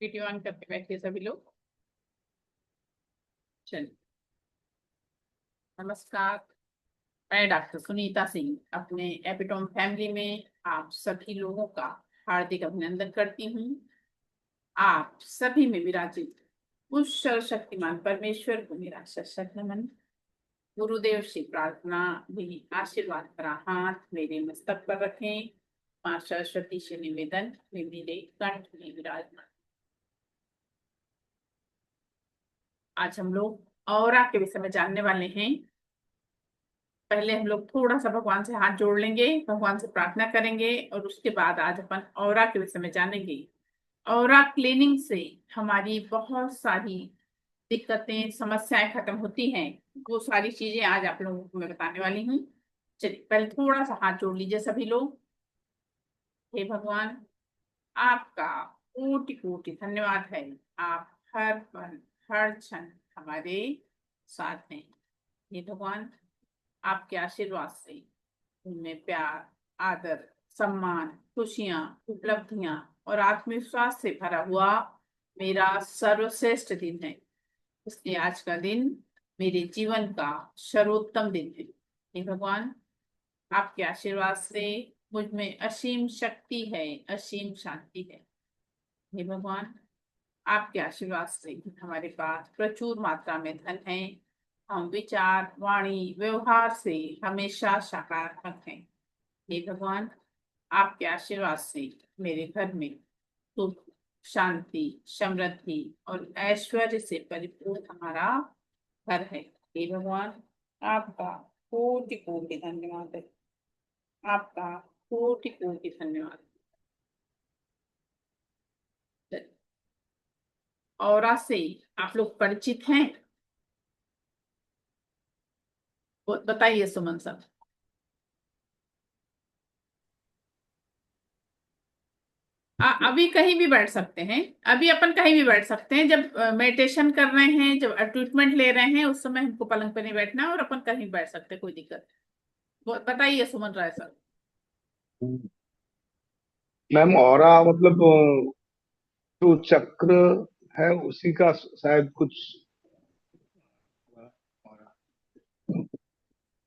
Video on करके बैठिए सभी लोग। चलिए, नमस्कार। मैं डॉक्टर सुनीता सिंह अपने एपिटोम फैमिली में आप सभी लोगों का हार्दिक अभिनंदन करती हूँ। आप सभी में विराजित उस सर्वशक्तिमान परमेश्वर को मेरा सशक्त नमन। गुरुदेव से प्रार्थना भी आशीर्वाद भरा हाथ मेरे मस्तक पर रखें। माँ सरस्वती से निवेदन वे मेरे कंठ में विराजमान। आज हम लोग ऑरा के विषय में जानने वाले हैं। पहले हम लोग थोड़ा सा भगवान से हाथ जोड़ लेंगे, भगवान से प्रार्थना करेंगे और उसके बाद आज अपन ऑरा के विषय में जानेंगे। ऑरा क्लीनिंग से हमारी बहुत सारी दिक्कतें समस्याएं खत्म होती हैं। वो सारी चीजें आज आप लोगों को मैं बताने वाली हूँ। चलिए, पहले थोड़ा सा हाथ जोड़ लीजिए सभी लोग। हे भगवान, आपका कोटि कोटि धन्यवाद है। आप हर पल हर क्षण हमारे साथ हैं। हे भगवान, आपके आशीर्वाद से उनमें प्यार, आदर, सम्मान, खुशियां, उपलब्धियां और आत्मविश्वास से भरा हुआ मेरा सर्वश्रेष्ठ दिन है। इसलिए आज का दिन मेरे जीवन का सर्वोत्तम दिन है। हे भगवान, आपके आशीर्वाद से मुझ में असीम शक्ति है, असीम शांति है। हे भगवान, आपके आशीर्वाद से हमारे पास प्रचुर मात्रा में धन है। हम विचार, वाणी, व्यवहार से हमेशा सकारात्मक हैं। हे भगवान, आपके आशीर्वाद से मेरे घर में सुख, शांति, समृद्धि और ऐश्वर्य से परिपूर्ण हमारा घर है। हे भगवान, आपका कोटि कोटि धन्यवाद है। आपका कोटि कोटि धन्यवाद। औरा से आप लोग परिचित हैं? बताइए सुमन सर। अभी कहीं भी बैठ सकते हैं। अभी अपन कहीं भी बैठ सकते हैं। जब मेडिटेशन कर रहे हैं, जब ट्रीटमेंट ले रहे हैं, उस समय हमको पलंग पे नहीं बैठना है और अपन कहीं भी बैठ सकते हैं, कोई दिक्कत नहीं। बताइए सुमन राय सर। मैम ऑरा मतलब जो चक्र है उसी का शायद कुछ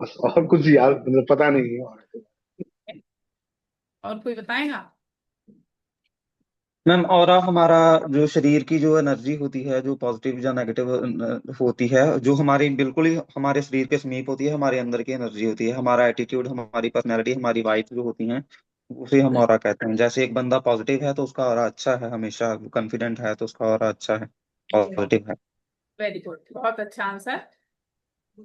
बस और कुछ याद मतलब पता नहीं है और और कोई बताएगा? मैम ऑरा हमारा जो शरीर की जो एनर्जी होती है, जो पॉजिटिव या नेगेटिव होती है, जो हमारी बिल्कुल ही हमारे शरीर के समीप होती है, हमारे अंदर की एनर्जी होती है, हमारा एटीट्यूड, हमारी पर्सनैलिटी, हमारी वाइफ जो होती हैं, उसे हम ऑरा कहते हैं। जैसे एक बंदा पॉजिटिव है तो उसका ऑरा अच्छा है, हमेशा कॉन्फिडेंट है तो उसका ऑरा अच्छा है, पॉजिटिव है। वेरी गुड, बहुत अच्छा आंसर।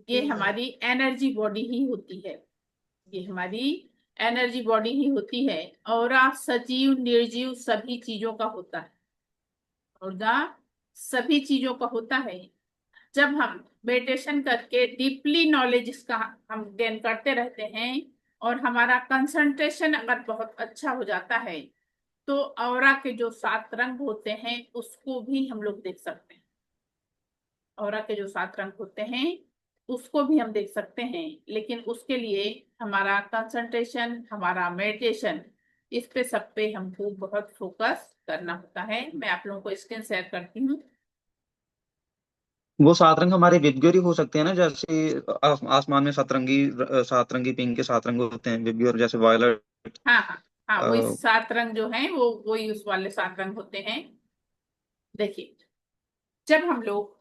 ये हमारी एनर्जी बॉडी ही होती है। ये हमारी एनर्जी बॉडी ही होती है। और सजीव निर्जीव सभी चीजों का होता है। और सभी चीजों का होता है। जब हम मेडिटेशन करके डीपली नॉलेज इसका हम गेन करते रहते हैं और हमारा कंसंट्रेशन अगर बहुत अच्छा हो जाता है, तो ऑरा के जो 7 रंग होते हैं उसको भी हम लोग देख सकते हैं। ऑरा के जो 7 रंग होते हैं उसको भी हम देख सकते हैं, लेकिन उसके लिए हमारा कंसंट्रेशन, हमारा मेडिटेशन, इस पे सब पे हमको बहुत फोकस करना होता है। मैं आप लोगों को स्क्रीन शेयर करती हूँ। वो 7 रंग हमारे विबग्योर ही हो सकते हैं ना, जैसे आसमान में सातरंगी पिंक के 7 रंग होते हैं विबग्योर, जैसे वायलट। हाँ हाँ हाँ, वही 7 रंग जो हैं वो वही उस वाले 7 रंग होते हैं। देखिए, जब हम लोग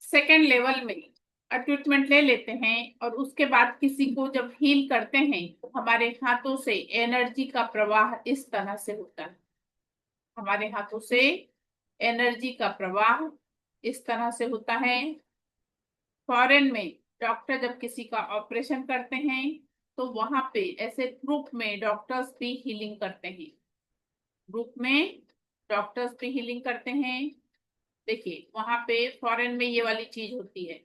सेकेंड लेवल में ट्रीटमेंट ले लेते हैं और उसके बाद किसी को जब हील करते हैं, तो हमारे हाथों से एनर्जी का प्रवाह इस तरह से होता है। हमारे हाथों से एनर्जी का प्रवाह इस तरह से होता है। फॉरेन में डॉक्टर जब किसी का ऑपरेशन करते हैं, तो वहां पे ऐसे ग्रुप में डॉक्टर्स भी हीलिंग करते हैं। ग्रुप में डॉक्टर्स भी हीलिंग करते हैं। देखिए, वहां पे फॉरेन में ये वाली चीज होती है।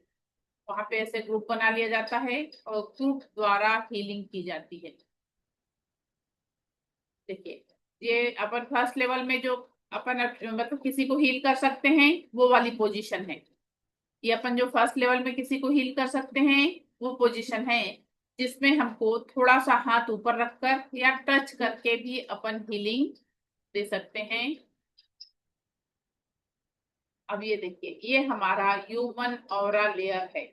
वहां पे ऐसे ग्रुप बना लिया जाता है और ग्रुप द्वारा हीलिंग की जाती है। देखिए, ये अपन फर्स्ट लेवल में जो अपन मतलब किसी को हील कर सकते हैं, वो वाली पोजीशन है। ये अपन जो फर्स्ट लेवल में किसी को हील कर सकते हैं, वो पोजीशन है जिसमें हमको थोड़ा सा हाथ ऊपर रखकर या टच करके भी अपन हीलिंग दे सकते हैं। अब ये देखिए, ये हमारा ह्यूमन ऑरा लेयर है।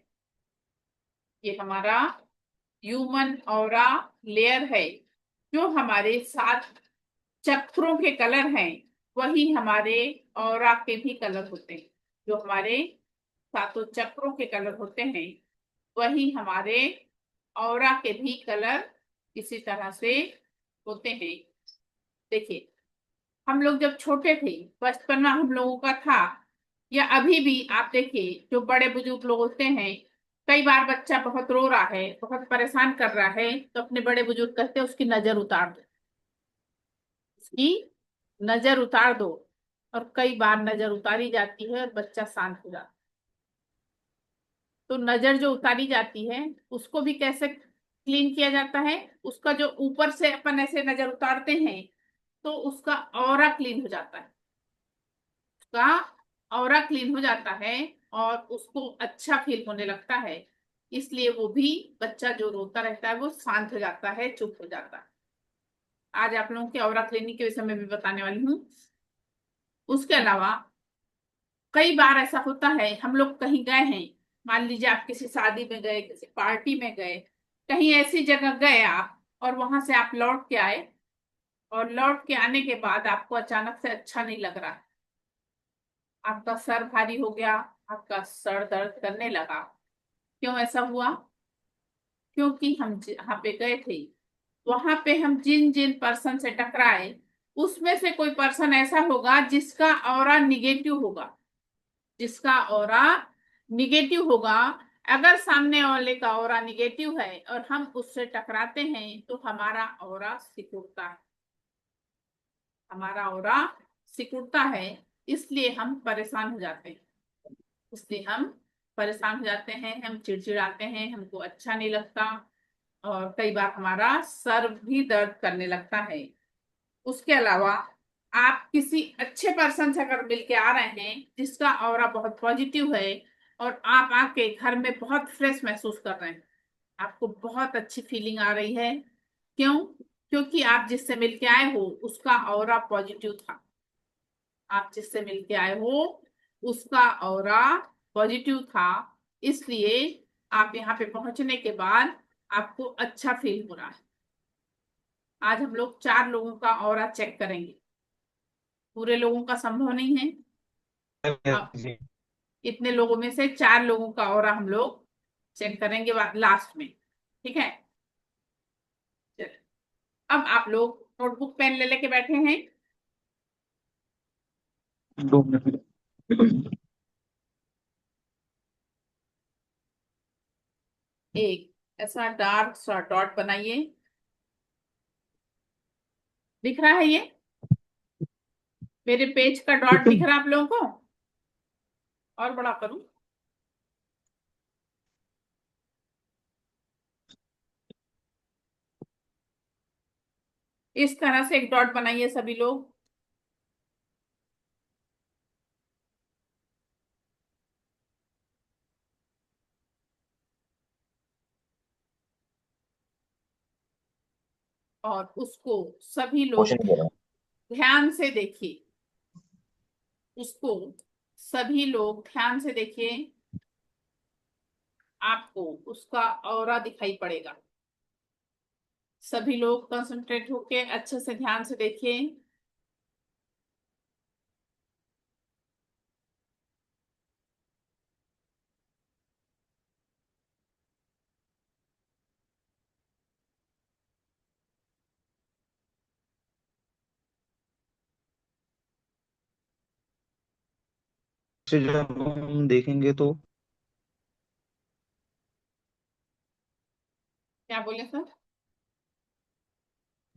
ये हमारा ह्यूमन ऑरा लेयर है। जो हमारे 7 चक्रों के कलर हैं, वही हमारे ऑरा के भी कलर होते हैं। जो हमारे 7 चक्रों के कलर होते हैं, वही हमारे ऑरा के भी कलर इसी तरह से होते हैं। देखिए, हम लोग जब छोटे थे, बचपन में हम लोगों का था, या अभी भी आप देखिए, जो बड़े बुजुर्ग लोग होते हैं, कई बार बच्चा बहुत रो रहा है, बहुत परेशान कर रहा है, तो अपने बड़े बुजुर्ग कहते हैं उसकी नजर उतार दो, उसकी नजर उतार दो। और कई बार नजर उतारी जाती है और बच्चा शांत हो जाता है। तो नजर जो उतारी जाती है, उसको भी कैसे क्लीन किया जाता है? उसका जो ऊपर से अपन ऐसे नजर उतारते हैं, तो उसका ऑरा क्लीन हो जाता है। उसका ऑरा क्लीन हो जाता है और उसको अच्छा फील होने लगता है। इसलिए वो भी, बच्चा जो रोता रहता है वो शांत हो जाता है, चुप हो जाता है। आज आप लोगों के ऑरा क्लीनिंग के विषय में भी बताने वाली हूँ। उसके अलावा कई बार ऐसा होता है, हम लोग कहीं गए हैं, मान लीजिए आप किसी शादी में गए, किसी पार्टी में गए, कहीं ऐसी जगह गए आप, और वहां से आप लौट के आए, और लौट के आने के बाद आपको अचानक से अच्छा नहीं लग रहा, आपका सर भारी हो गया, आपका सर दर्द करने लगा। क्यों ऐसा हुआ? क्योंकि हम जहाँ पे गए थे, वहां पे हम जिन जिन पर्सन से टकराए, उसमें से कोई पर्सन ऐसा होगा जिसका ऑरा निगेटिव होगा। जिसका ऑरा निगेटिव होगा। अगर सामने वाले का ऑरा निगेटिव है और हम उससे टकराते हैं, तो हमारा ऑरा सिकुड़ता है। हमारा ऑरा सिकुड़ता है, इसलिए हम परेशान हो जाते हैं। इसलिए हम परेशान हो जाते हैं, हम चिड़चिड़ाते हैं, हमको अच्छा नहीं लगता, और कई बार हमारा सर भी दर्द करने लगता है। उसके अलावा आप किसी अच्छे पर्सन से अगर मिल के आ रहे हैं, जिसका ऑरा बहुत पॉजिटिव है, और आप आके घर में बहुत फ्रेश महसूस कर रहे हैं, आपको बहुत अच्छी फीलिंग आ रही है। क्यों? क्योंकि आप जिससे मिल के आए हो उसका ऑरा पॉजिटिव था। आप जिससे मिल के आए हो उसका ऑरा पॉजिटिव था, इसलिए आप यहाँ पे पहुंचने के बाद आपको अच्छा फील हो रहा है। आज हम लोग 4 लोगों का ऑरा चेक करेंगे। पूरे लोगों का संभव नहीं है। अब जी। इतने लोगों में से 4 लोगों का ऑरा हम लोग चेक करेंगे लास्ट में। ठीक है? चलिए, अब आप लोग नोटबुक पेन ले लेके बैठे हैं। 2 मिनट। एक ऐसा डार्क सा डॉट बनाइए। दिख रहा है ये? मेरे पेज का डॉट दिख रहा है आप लोगों को? और बड़ा करूं? इस तरह से एक डॉट बनाइए सभी लोग। और उसको सभी क्वेश्चन लोग नहीं दे रहा। ध्यान से देखिए। उसको सभी लोग ध्यान से देखिए। आपको उसका ऑरा दिखाई पड़ेगा। सभी लोग कंसंट्रेट होके अच्छे से ध्यान से देखिए। से जब हम देखेंगे तो क्या बोले सर?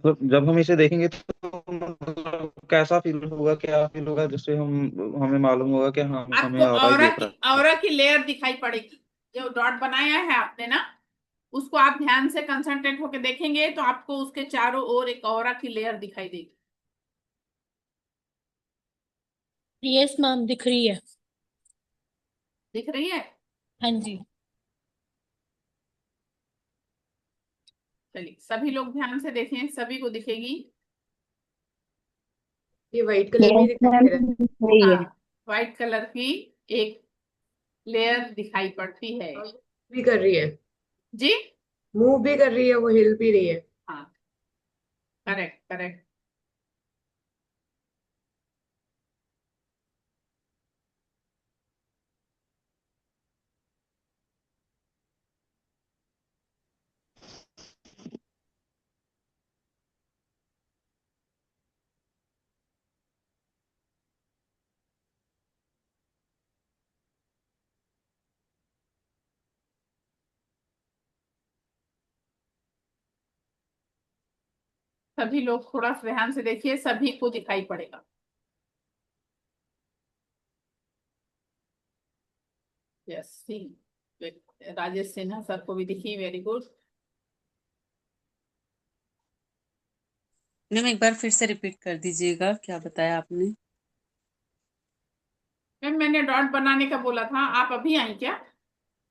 मतलब जब हम इसे देखेंगे तो मतलब कैसा फील होगा, क्या फील होगा, जिससे हम हमें मालूम होगा कि हम हमें आपको ऑरा ही देख रहा है। ऑरा की लेयर दिखाई पड़ेगी। जो डॉट बनाया है आपने ना, उसको आप ध्यान से कंसंट्रेट होके देखेंगे तो आपको उसके चारों ओर एक ऑरा की लेयर दिखाई देगी। यस मैम, दिख रही है। दिख रही है? हाँ जी। चलिए, सभी लोग ध्यान से देखें, सभी को दिखेगी। ये व्हाइट कलर में यस दिखाई मैम, दे रहा है। सही है। हाँ, व्हाइट कलर की एक लेयर दिखाई पड़ती है। भी कर रही है, जी मूव भी कर रही है, वो हिल भी रही है। हाँ, करेक्ट करेक्ट। सभी लोग थोड़ा सा ध्यान से देखिए, सभी को दिखाई पड़ेगा। यस सी, राजेश सिन्हा सर को भी दिखी, वेरी गुड। मैम एक बार फिर से रिपीट कर दीजिएगा, क्या बताया आपने? मैम मैंने डॉट बनाने का बोला था, आप अभी आई क्या?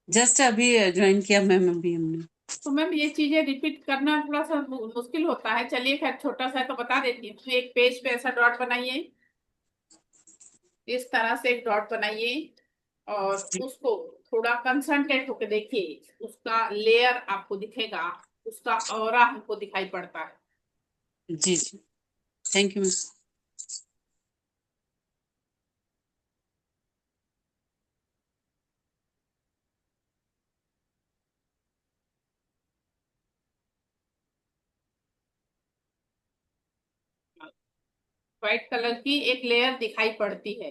जस्ट अभी ज्वाइन किया मैम, अभी हमने। तो मैम ये चीजें रिपीट करना थोड़ा सा मुश्किल होता है। चलिए खैर, छोटा सा है तो बता देती हूँ। एक पेज पे ऐसा डॉट बनाइए, इस तरह से एक डॉट बनाइए, और उसको थोड़ा कंसंट्रेट होकर देखिए। उसका लेयर आपको दिखेगा, उसका ऑरा हमको दिखाई पड़ता है। जी जी, thank you ma'am. White colour की एक लेयर दिखाई पड़ती है।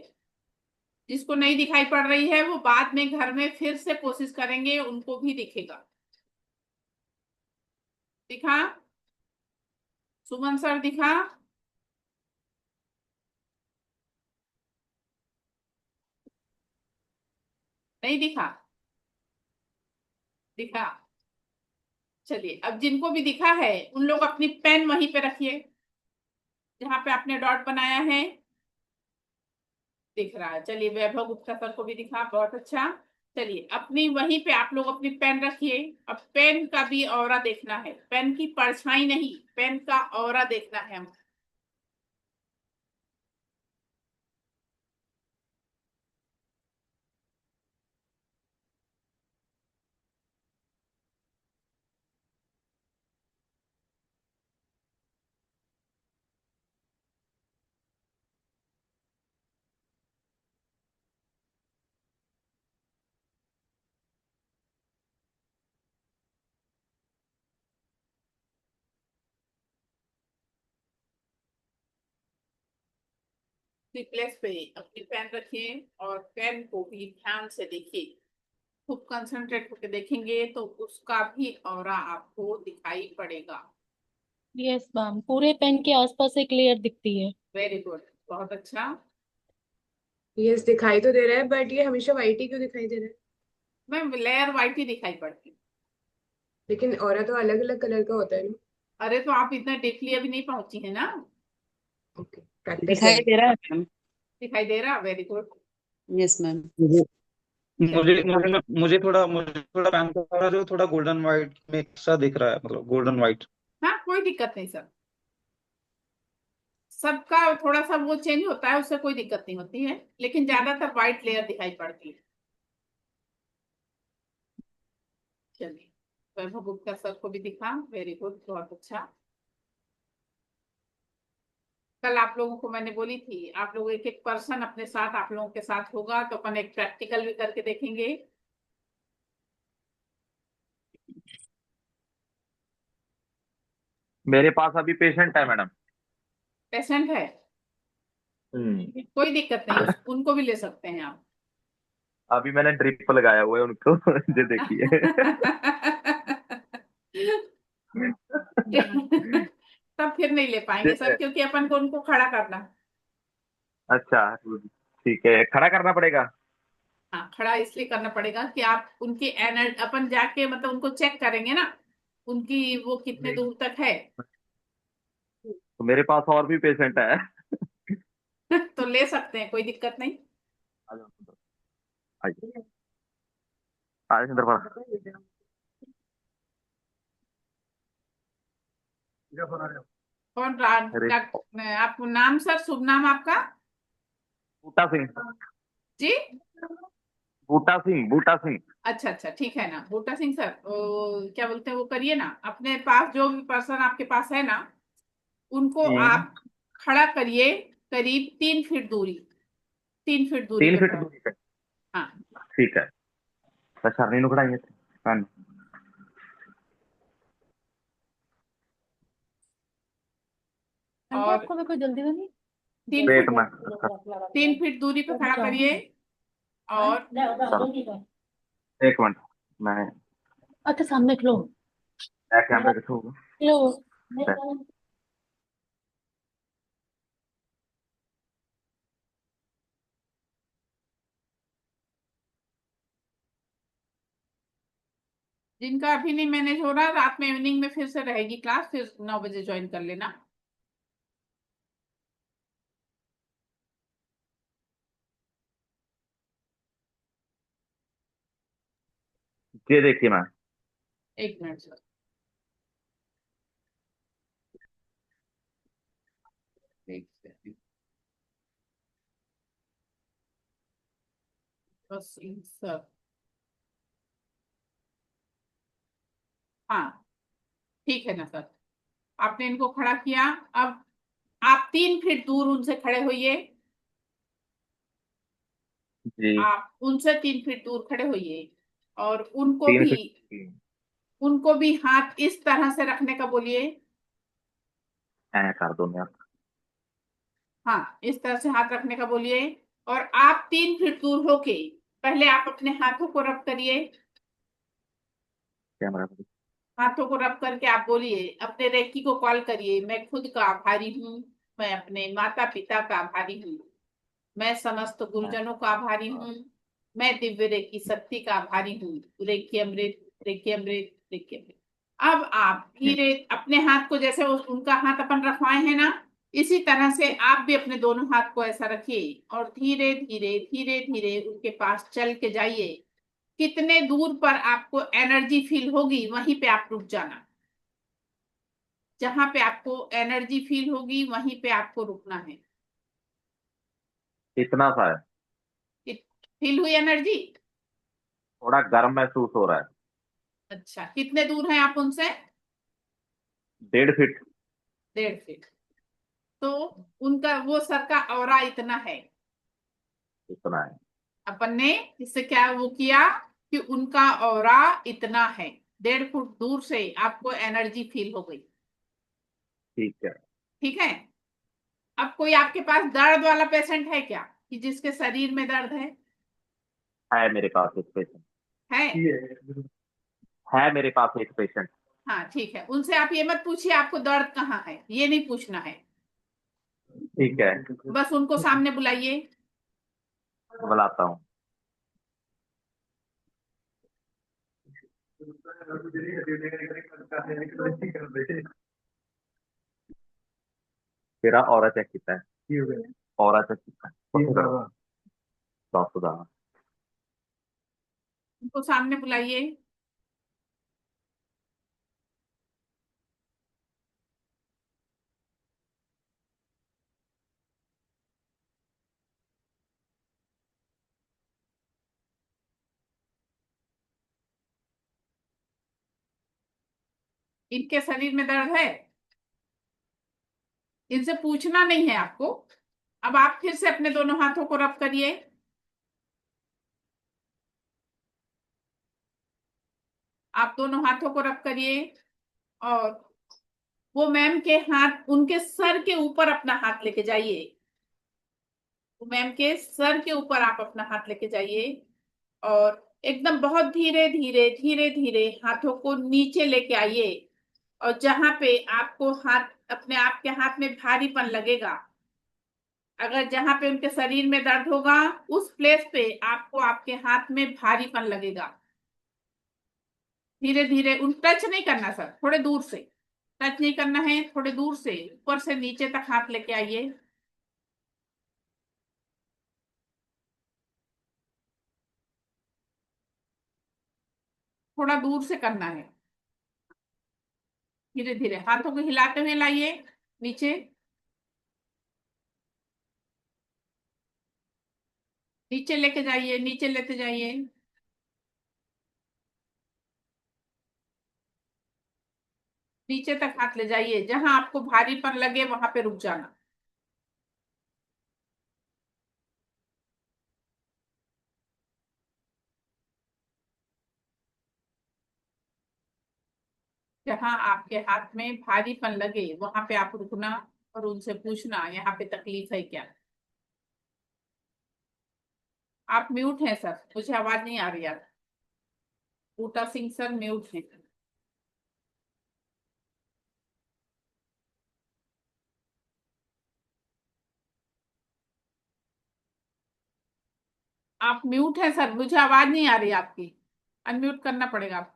जिसको नहीं दिखाई पड़ रही है वो बाद में घर में फिर से कोशिश करेंगे, उनको भी दिखेगा। दिखा? सुमन सर दिखा? नहीं दिखा? दिखा? चलिए, अब जिनको भी दिखा है उन लोग अपनी पेन वहीं पे रखिए जहां पे आपने डॉट बनाया है। दिख रहा है? चलिए, वैभव गुप्ता सर को भी दिखा, बहुत अच्छा। चलिए, अपनी वहीं पे आप लोग अपनी पेन रखिए। अब पेन का भी ऑरा देखना है, पेन की परछाई नहीं, पेन का ऑरा देखना है हमको। रिप्लेस पे अपनी पेन रखिए और पेन को भी ध्यान से देखिए। खूब कंसंट्रेट होकर देखेंगे तो उसका भी ऑरा आपको दिखाई पड़ेगा। यस मैम, पूरे पेन के आसपास एक लेयर दिखती है। वेरी गुड, बहुत अच्छा। यस, दिखाई तो दे रहा है, बट ये हमेशा वाइट ही क्यों दिखाई दे रहा है? मैम लेयर व्हाइट ही दिखाई पड़ती है। लेकिन ऑरा तो अलग अलग कलर का होता है ना। अरे तो आप इतना डीपली अभी नहीं पहुंची है ना। ओके, प्रैक्टिस दिखाई करें। दे रहा है मैम? दिखाई दे रहा, वेरी गुड। Yes ma'am. मुझे मुझे चलिए, मुझे थोड़ा पैन का जो थोड़ा गोल्डन व्हाइट मिक्स सा दिख रहा है, मतलब गोल्डन व्हाइट। हाँ कोई दिक्कत नहीं सर, सबका थोड़ा सा वो चेंज होता है, उससे कोई दिक्कत नहीं होती है, लेकिन ज्यादातर व्हाइट लेयर दिखाई पड़ती है। चलिए, वैभव गुप्ता सर को भी दिखा, वेरी गुड, बहुत अच्छा। कल आप लोगों को मैंने बोली थी, आप लोग एक एक पर्सन अपने साथ, आप लोगों के साथ होगा तो अपन एक प्रैक्टिकल भी करके देखेंगे। मेरे पास अभी पेशेंट है मैडम। पेशेंट है? हम्म। कोई दिक्कत नहीं, उनको भी ले सकते हैं आप। अभी मैंने ड्रिप लगाया हुआ है उनको ये देखिए। तब फिर नहीं ले पाएंगे सर, ये- क्योंकि अपन को उनको खड़ा करना। अच्छा, ठीक है, खड़ा करना पड़ेगा। हाँ, खड़ा इसलिए करना पड़ेगा कि आप उनकी एनर्जी, अपन जाके मतलब उनको चेक करेंगे ना, उनकी वो कितने दूर तक है। तो मेरे पास और भी पेशेंट है। तो ले सकते हैं, कोई दिक्कत नहीं। आ जाओ सुंदर, आइए, आइए सुंदर पड़ा। कौन अरे आपको नाम सर, शुभ नाम आपका? बूटा सिंह। जी। बूटा सिंह, बूटा सिंह। अच्छा अच्छा, ठीक है ना बूटा सिंह सर, क्या बोलते हैं वो करिए ना, अपने पास जो भी पर्सन आपके पास है ना, उनको हम्म। आप खड़ा करिए करीब 3 फीट दूरी, 3 फीट दूरी तीन पे फीट खड़ा। दूरी पे। हाँ। ठीक है। तो सरनी नु खड़ाइए थे। हाँ। आंटी और आपको भी कोई जल्दी तो नहीं? तीन वेट फीट में। 3 फीट दूरी पे खड़ा करिए। और सर एक मिनट, मैं अच्छा सामने खलो। बैक कैमरे के थ्रू। खलो। जिनका अभी नहीं मैनेज हो रहा, रात में इवनिंग में फिर से रहेगी क्लास, फिर 9 बजे ज्वाइन कर लेना। ये देखिए मैम। 1 minute sir. एक सेकंड। बस सर। हाँ, ठीक है ना सर, आपने इनको खड़ा किया। अब आप 3 फीट दूर उनसे खड़े होइए। जी। आप उनसे 3 फीट दूर खड़े होइए। और उनको तीन भी, फीट। उनको भी हाथ इस तरह से रखने का बोलिए। ऐ कर दो मैं। हाँ, इस तरह से हाथ रखने का बोलिए। और आप 3 फीट दूर होके पहले आप अपने हाथों को रब करिए। कैमरा। हाथों को रब करके आप बोलिए, अपने रेकी को कॉल करिए, मैं खुद का आभारी हूँ, मैं अपने माता पिता का आभारी हूँ, मैं समस्त गुरुजनों का आभारी हूँ, मैं दिव्य रेकी शक्ति का आभारी हूँ। रेकी अमृत, रेकी अमृत, रेकी अमृत। अब आप धीरे अपने हाथ को, जैसे उनका हाथ अपन रखवाए हैं ना, इसी तरह से आप भी अपने दोनों हाथ को ऐसा रखिए और धीरे धीरे धीरे धीरे उनके पास चल के जाइए। कितने दूर पर आपको एनर्जी फील होगी वहीं पे आप रुक जाना। जहां पे आपको एनर्जी फील होगी वहीं पे आपको रुकना है। इतना सा है। फील हुई एनर्जी? थोड़ा गर्म महसूस हो रहा है। अच्छा, कितने दूर हैं आप उनसे? 1.5 फीट। 1.5 फीट। तो उनका वो सर का ऑरा इतना है। इतना है। अपन ने इससे क्या वो किया कि उनका ऑरा इतना है, 1.5 फुट दूर से आपको एनर्जी फील हो गई। ठीक है। ठीक है। अब कोई आपके पास दर्द वाला पेशेंट है क्या, कि जिसके शरीर में दर्द है मेरे पास एक पेशेंट। है? है मेरे पास एक पेशेंट। हाँ ठीक है, उनसे आप ये मत पूछिए आपको दर्द कहाँ है, ये नहीं पूछना है। ठीक है। बस उनको सामने बुलाइए। बुलाता हूँ। तेरा ऑरा चेक किया है? ऑरा चेक किया है? दस खुदा। उनको सामने बुलाइए। इनके शरीर में दर्द है? इनसे पूछना नहीं है आपको। अब आप फिर से अपने दोनों हाथों को रब करिए। आप दोनों हाथों को रब करिए। और वो मैम के हाथ, उनके सर के ऊपर अपना हाथ लेके जाइए। वो मैम के सर के ऊपर आप अपना हाथ लेके जाइए। और एकदम बहुत धीरे धीरे धीरे धीरे हाथों को नीचे लेके आइए। और जहां पे आपको हाथ, अपने आप के हाथ में भारीपन लगेगा, अगर जहां पे उनके शरीर में दर्द होगा उस प्लेस पे आपको आपके हाथ में भारीपन लगेगा। धीरे धीरे उन टच नहीं करना सर, थोड़े दूर से टच नहीं करना है, थोड़े दूर से ऊपर से नीचे तक हाथ लेके आइए। थोड़ा दूर से करना है। धीरे धीरे हाथों को हिलाते हुए लाइए नीचे। नीचे लेके जाइए, नीचे लेते जाइए। नीचे तक हाथ ले जाइए, जहां आपको भारीपन लगे वहां पे रुक जाना। जहां आपके हाथ में भारीपन लगे वहां पे आप रुकना और उनसे पूछना यहाँ पे तकलीफ है क्या। आप म्यूट हैं सर, मुझे आवाज नहीं आ रही है। बूटा सिंह सर म्यूट हैं। आप म्यूट हैं सर, मुझे आवाज नहीं आ रही आपकी। अनम्यूट करना पड़ेगा आपको।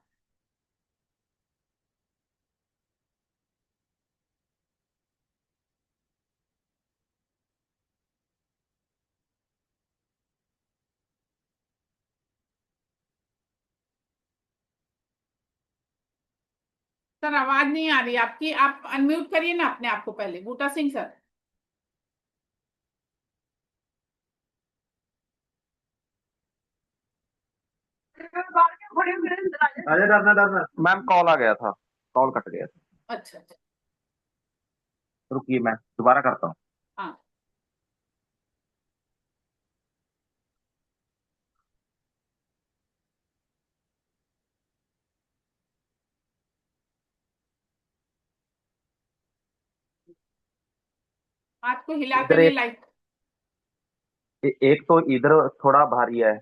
सर आवाज नहीं आ रही आपकी, आप अनम्यूट करिए ना अपने आप को पहले, बूटा सिंह सर। अरे डरना डरना मैम, कॉल आ गया था, कॉल कट गया था। अच्छा अच्छा। रुकिए मैं दोबारा करता हूँ। हाँ। हाथ को हिलाते इधर हुए एक लाइट। एक तो इधर थोड़ा भारी है।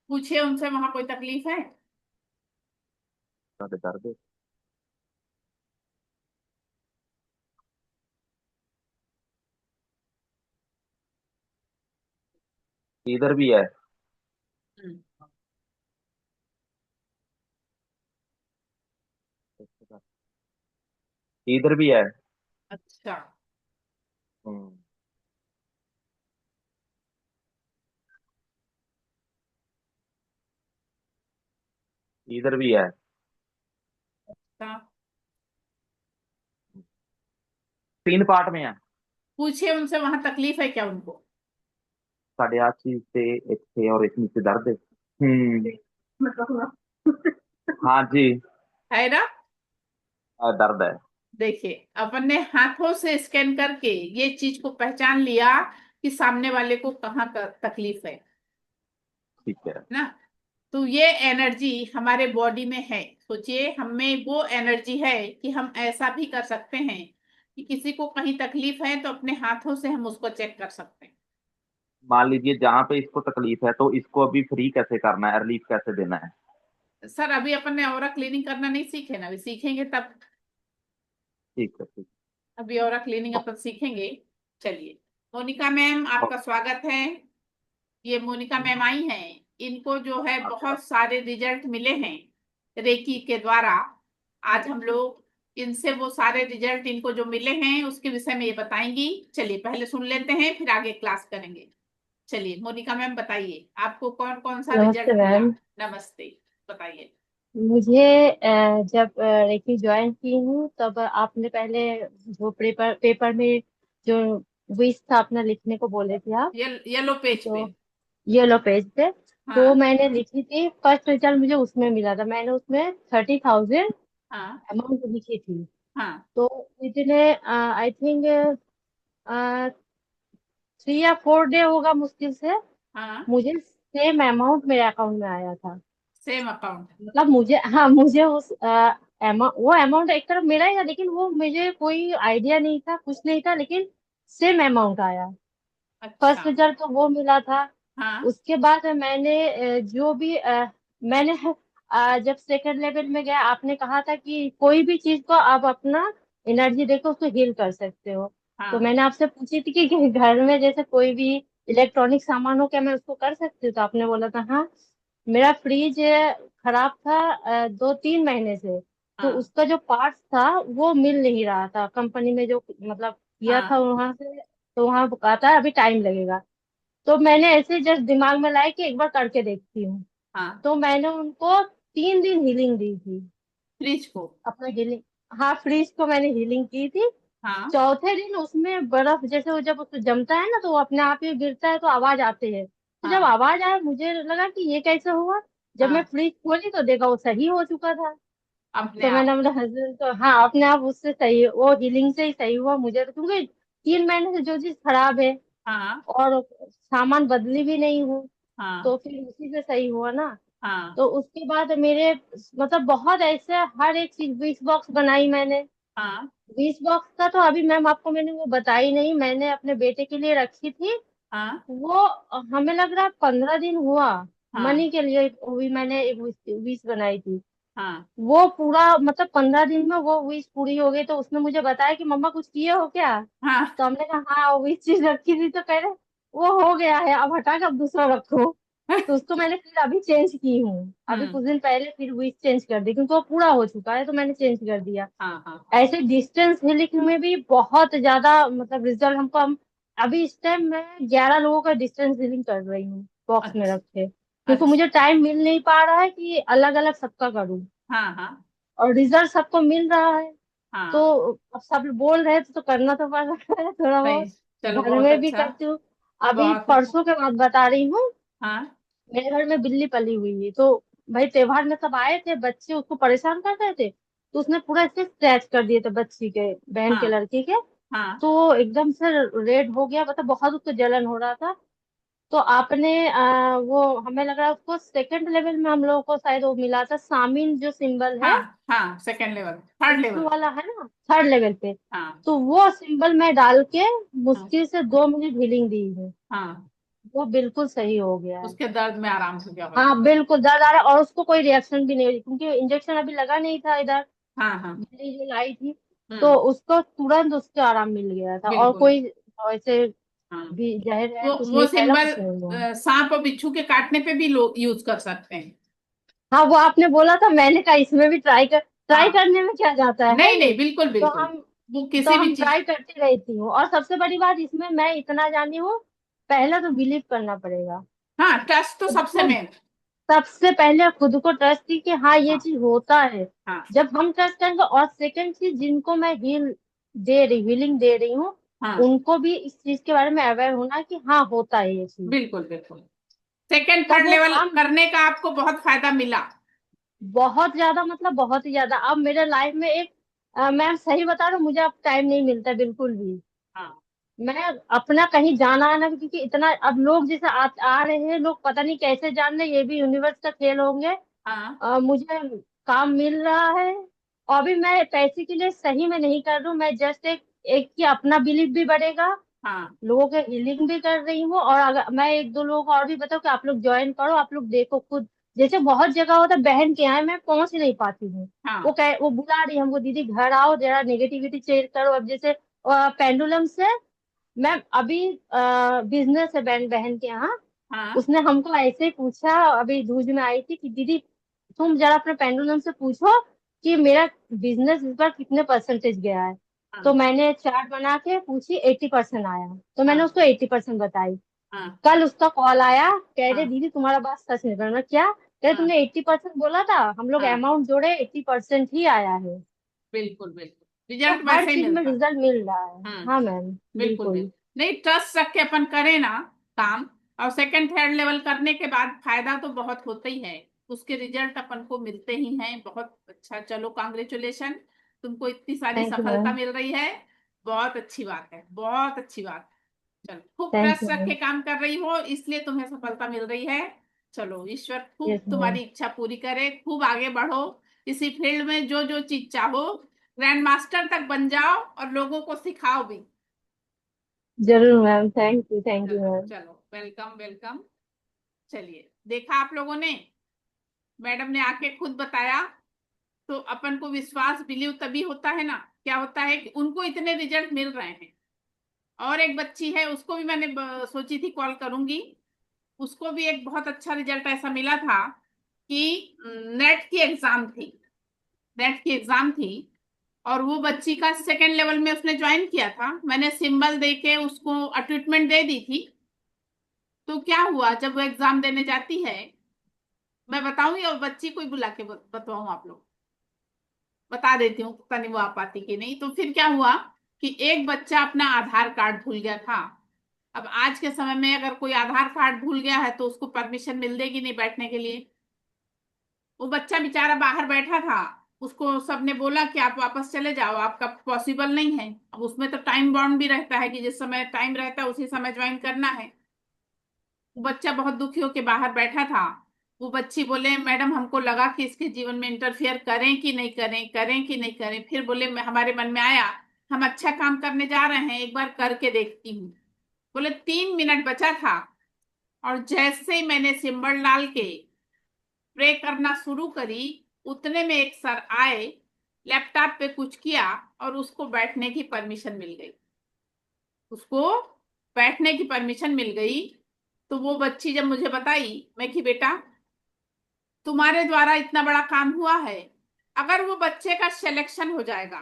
पूछिए उनसे वहां कोई तकलीफ है। दर्द। इधर भी है। हम्म, इधर भी है। अच्छा। हम्म, इधर भी है। अच्छा। 3 पार्ट में है। पूछिए उनसे वहां तकलीफ है क्या उनको। साढ़े 8 चीज से एक थे और एक नीचे दर्द है। हाँ जी। है ना। दर्द है। देखिए अपन ने हाथों से स्कैन करके ये चीज को पहचान लिया कि सामने वाले को कहाँ तकलीफ है ठीक है। ना। तो ये एनर्जी हमारे बॉडी में है। सोचिए हमें वो एनर्जी है कि हम ऐसा भी कर सकते हैं कि किसी को कहीं तकलीफ है तो अपने हाथों से हम उसको चेक कर सकते हैं। मान लीजिए जहां पे इसको तकलीफ है तो इसको अभी फ्री कैसे करना है, रिलीफ कैसे देना है। सर अभी अपन ने ऑरा क्लीनिंग करना नहीं सीखे ना, अभी सीखेंगे तब। ठीक है ठीक अभी ऑरा क्लीनिंग है। अपन सीखेंगे। चलिए, मोनिका मैम आपका स्वागत है। ये मोनिका मैम आई हैं। इनको जो है बहुत सारे रिजल्ट मिले हैं रेकी के द्वारा। आज हम लोग इनसे वो सारे रिजल्ट इनको जो मिले हैं उसके विषय में ये बताएंगी। चलिए पहले सुन लेते हैं फिर आगे क्लास करेंगे। चलिए मोनिका मैम बताइए आपको कौन कौन सा नमस्ते रिजल्ट मिला। मैम। नमस्ते। बताइए। मुझे जब रेकी ज्वाइन की हूँ तब आपने पहले जो पेपर पेपर में जो विश था अपना लिखने को बोले थे आप, येलो पेज पे। तो येलो पेज पे तो हाँ। मैंने लिखी थी। फर्स्ट रिजल्ट मुझे उसमें मिला था, मैंने उसमें 30,000 हाँ। अमाउंट लिखी थी। हाँ। तो इतने आई थिंक 3 या 4 डे होगा मुश्किल से, हाँ। मुझे सेम अमाउंट मेरे अकाउंट में आया था। Same account. मतलब मुझे, हाँ मुझे उस वो अमाउंट एक तरफ मिला ही था, लेकिन वो मुझे कोई आइडिया नहीं था, कुछ नहीं था, लेकिन सेम अमाउंट आया। अच्छा। फर्स्ट रिजल्ट तो वो मिला था। हाँ। उसके बाद मैंने जो भी मैंने जब सेकंड लेवल में गया, आपने कहा था कि कोई भी चीज को आप अपना एनर्जी देकर उसको हील कर सकते हो। तो हाँ। मैंने आपसे पूछी थी कि घर में जैसे कोई भी इलेक्ट्रॉनिक सामान हो क्या मैं उसको कर सकती हूँ, तो आपने बोला था हाँ। मेरा फ्रिज खराब था 2-3 महीने से, तो हाँ। उसका जो पार्ट्स था वो मिल नहीं रहा था कंपनी में, जो मतलब किया था हाँ। वहां से, तो वहां कहा था अभी टाइम लगेगा। तो मैंने ऐसे जस्ट दिमाग में लाया कि एक बार करके देखती हूँ। हाँ। तो मैंने उनको 3 दिन हीलिंग दी थी, फ्रिज को। अपना हीलिंग। हाँ, फ्रिज को मैंने हीलिंग की थी। हाँ। चौथे दिन उसमें बर्फ जैसे वो जब उसको जमता है ना तो वो अपने आप ही गिरता है तो आवाज आती है। तो जब हाँ आवाज आया मुझे लगा कि ये कैसे हुआ। जब मैं हाँ फ्रिज खोली तो देखा वो सही हो चुका था। अपने तो मैंने आप। अपने हस्बैंड को, हाँ, अपने आप उससे सही, वो हीलिंग से ही सही हुआ मुझे तो, क्योंकि 3 महीने से जो चीज खराब है हाँ और सामान बदली भी नहीं हूँ, हाँ तो फिर उसी से सही हुआ ना। हाँ तो उसके बाद मेरे मतलब बहुत ऐसे हर एक चीज, विश बॉक्स बनाई मैंने। हाँ विश बॉक्स का तो अभी मैम आपको मैंने वो बताई नहीं, मैंने अपने बेटे के लिए रखी थी। हाँ वो हमें लग रहा है 15 दिन हुआ। हाँ मनी के लिए वो भी मैंने एक विश बनाई थी। हाँ वो पूरा मतलब 15 दिन में वो विश पूरी हो गई। तो उसने मुझे बताया कि मम्मा कुछ किए हो क्या। हाँ तो हमने कहा हाँ, वो विश चीज रखी थी। तो कह रहे वो हो गया है, अब हटा के अब दूसरा रखो। तो उसको मैंने फिर अभी चेंज की हूँ, अभी हम्म। कुछ दिन पहले फिर विश चेंज कर दी, क्योंकि वो पूरा हो चुका है तो मैंने चेंज कर दिया। हाँ हाँ ऐसे डिस्टेंस हीलिंग में भी बहुत ज्यादा मतलब रिजल्ट हमको, हम अभी इस टाइम मैं 11 लोगों का डिस्टेंस हीलिंग कर रही हूँ बॉक्स में अच्छा रख के, क्योंकि अच्छा। मुझे टाइम मिल नहीं पा रहा है कि अलग अलग सबका करूँ। हाँ हाँ और रिजल्ट सबको मिल रहा है। तो हाँ अब सब बोल रहे हैं तो करना तो पड़ रहा है थोड़ा नहीं, बहुत। चलो घर बहुत में भी अच्छा। करती हूँ। अभी बहुत अच्छा। परसों के बाद बता रही हूँ, हाँ मेरे घर में बिल्ली पली हुई है। तो भाई त्योहार में सब आए थे, बच्चे उसको परेशान कर रहे थे, तो उसने पूरा ऐसे स्क्रैच कर दिए थे बच्ची के, बहन के हाँ लड़की के। हाँ तो एकदम से रेड हो गया, मतलब बहुत उसको जलन हो रहा था। तो आपने वो हमें लग रहा है उसको सेकंड लेवल में हम लोगों को शायद वो मिला था, सामिन जो सिंबल है, हाँ हाँ second level, third Vishnu level. वाला है ना, थर्ड लेवल पे। हाँ तो वो सिंबल मैं डाल के हाँ मुश्किल से 2 मिनट हीलिंग दी है। हाँ वो बिल्कुल सही हो गया है। उसके दर्द में आराम हो गया होगा। हाँ बिल्कुल, दर्द आ रहा है और उसको कोई रिएक्शन भी नहीं हुई, क्योंकि इंजेक्शन अभी लगा नहीं था इधर, हाँ हाँ बिल्ली जो लाई थी। तो हम्म। उसको तुरंत उसको आराम मिल गया था, और बिल्कुल। कोई ऐसे हाँ भी जहर वहर कुछ वो नहीं फैला, सिंबल कुछ नहीं हुआ। सांप और बिच्छू के काटने पे भी लोग यूज कर सकते हैं। हाँ वो आपने बोला था, मैंने कहा इसमें भी ट्राई हाँ करने में क्या जाता है नहीं नहीं। नहीं, बिल्कुल तो बिल्कुल। हम वो तो किसी भी हम चीज। ट्राई करती रहती हूँ। और सबसे बड़ी बात इसमें मैं इतना जानी हूँ, पहले तो बिलीव करना पड़ेगा हाँ ट्रस्ट तो खुद सबसे को। मेन। सबसे पहले खुद को ट्रस्ट की कि हाँ ये हाँ चीज होता है। हाँ जब हम ट्रस्ट करेंगे, और सेकंड चीज, जिनको मैं हीलिंग दे रही हूँ, हाँ उनको भी इस चीज के बारे में अवेयर होना कि हाँ होता है ये चीज। बिल्कुल बिल्कुल। सेकेंड तब थर्ड वो लेवल काम करने का आपको बहुत फायदा मिला। बहुत ज्यादा, मतलब बहुत ही ज्यादा। अब मेरे लाइफ में एक मैं सही बता रहा हूँ, मुझे अब टाइम नहीं मिलता बिल्कुल भी। हाँ मैं अपना कहीं जाना आना भी, क्योंकि इतना अब लोग जैसे आ रहे हैं लोग, पता नहीं कैसे जान रहे, ये भी यूनिवर्स का खेल होंगे। हाँ मुझे काम मिल रहा है, और अभी मैं पैसे के लिए सही में नहीं कर रही हूँ, मैं जस्ट एक एक कि अपना बिलीफ भी बढ़ेगा, हाँ लोगों के हीलिंग भी कर रही हूँ। और अगर मैं एक दो लोगों को और भी बताऊँ कि आप लोग ज्वाइन करो, आप लोग देखो खुद। जैसे बहुत जगह होता है, बहन के यहाँ है, मैं पहुंच नहीं पाती हूँ। हाँ वो बुला रही है हमको, दीदी घर आओ जरा नेगेटिविटी चेंज करो। अब जैसे पेंडुलम से मैं अभी, बिजनेस है बहन बहन के यहाँ, हाँ उसने हमको ऐसे ही पूछा, अभी धूज में आई थी, कि दीदी तुम जरा अपने पेंडुलम से पूछो कि मेरा बिजनेस इस बार कितने परसेंटेज गया है। तो हाँ मैंने चार्ट बना के पूछी, 80% आया। तो मैंने हाँ उसको 80% बताई। हाँ कल उसका कॉल आया, कह रहे हाँ दीदी तुम्हारा बात सच निकल रहा। क्या कह रहे, हाँ तुमने 80% बोला था, हम लोग हाँ अमाउंट जोड़े 80% ही आया है। बिल्कुल बिल्कुल। तो रिजल्ट हर वैसे ही चीज में मिलता है। रिजल्ट मिल रहा है। हम्म। हाँ मैम, बिल्कुल बिल्कुल। बिल्कुल। नहीं, ट्रस्ट रख के अपन करें ना काम, और सेकंड थर्ड लेवल करने के बाद फायदा तो बहुत होता ही है। उसके रिजल्ट अपन को मिलते ही हैं। बहुत अच्छा, चलो कांग्रेचुलेशन, तुमको इतनी सारी थैंक यू सफलता मैम। मिल रही है। बहुत अच्छी बात है, बहुत अच्छी बात है। चलो, खूब थैंक ट्रस्ट यू रख के मैम। काम कर रही हो, इसलिए तुम्हें सफलता मिल रही है। चलो, ईश्वर खूब यस मैम। तुम्हारी इच्छा पूरी करे, खूब आगे बढ़ो इसी फील्ड में, जो जो चीज चाहो, ग्रैंड मास्टर तक बन जाओ और लोगों को सिखाओ भी। जरूर मैम, थैंक यू चलो मैम। चलो, वेलकम वेलकम। चलिए, देखा आप लोगों ने, मैडम ने आके खुद बताया। तो अपन को विश्वास, बिलीव तभी होता है ना, क्या होता है कि उनको इतने रिजल्ट मिल रहे हैं। और एक बच्ची है, उसको भी मैंने सोची थी कॉल करूंगी। उसको भी एक बहुत अच्छा रिजल्ट ऐसा मिला था कि नेट की एग्जाम थी, नेट की एग्जाम थी। और वो बच्ची का सेकेंड लेवल में उसने ज्वाइन किया था, मैंने सिंबल दे के उसको ट्रीटमेंट दे दी थी। तो क्या हुआ, जब वो एग्जाम देने जाती है, मैं बताऊंगी और बच्ची को ही बुला के बताऊं, आप लोग बता देती हूँ, पता नहीं वो आ पाती कि नहीं। तो फिर क्या हुआ कि एक बच्चा अपना आधार कार्ड भूल गया था। अब आज के समय में अगर कोई आधार कार्ड भूल गया है तो उसको परमिशन मिल देगी नहीं बैठने के लिए। वो बच्चा बेचारा बाहर बैठा था, उसको सबने बोला कि आप वापस चले जाओ, आपका पॉसिबल नहीं है। अब उसमें तो टाइम बाउंड भी रहता है कि जिस समय टाइम रहता है उसी समय ज्वाइन करना है। वो बच्चा बहुत दुखी होकर बाहर बैठा था। वो बच्ची बोले मैडम हमको लगा कि इसके जीवन में इंटरफियर करें कि नहीं करें, करें कि नहीं करें। फिर बोले हमारे मन में आया हम अच्छा काम करने जा रहे हैं, एक बार करके देखती हूँ। बोले 3 मिनट बचा था और जैसे ही मैंने सिंबल डाल के प्रे करना शुरू करी, उतने में एक सर आए, लैपटॉप पे कुछ किया और उसको बैठने की परमिशन मिल गई। उसको बैठने की परमिशन मिल गई। तो वो बच्ची जब मुझे बताई, मैं कि बेटा तुम्हारे द्वारा इतना बड़ा काम हुआ है, अगर वो बच्चे का सिलेक्शन हो जाएगा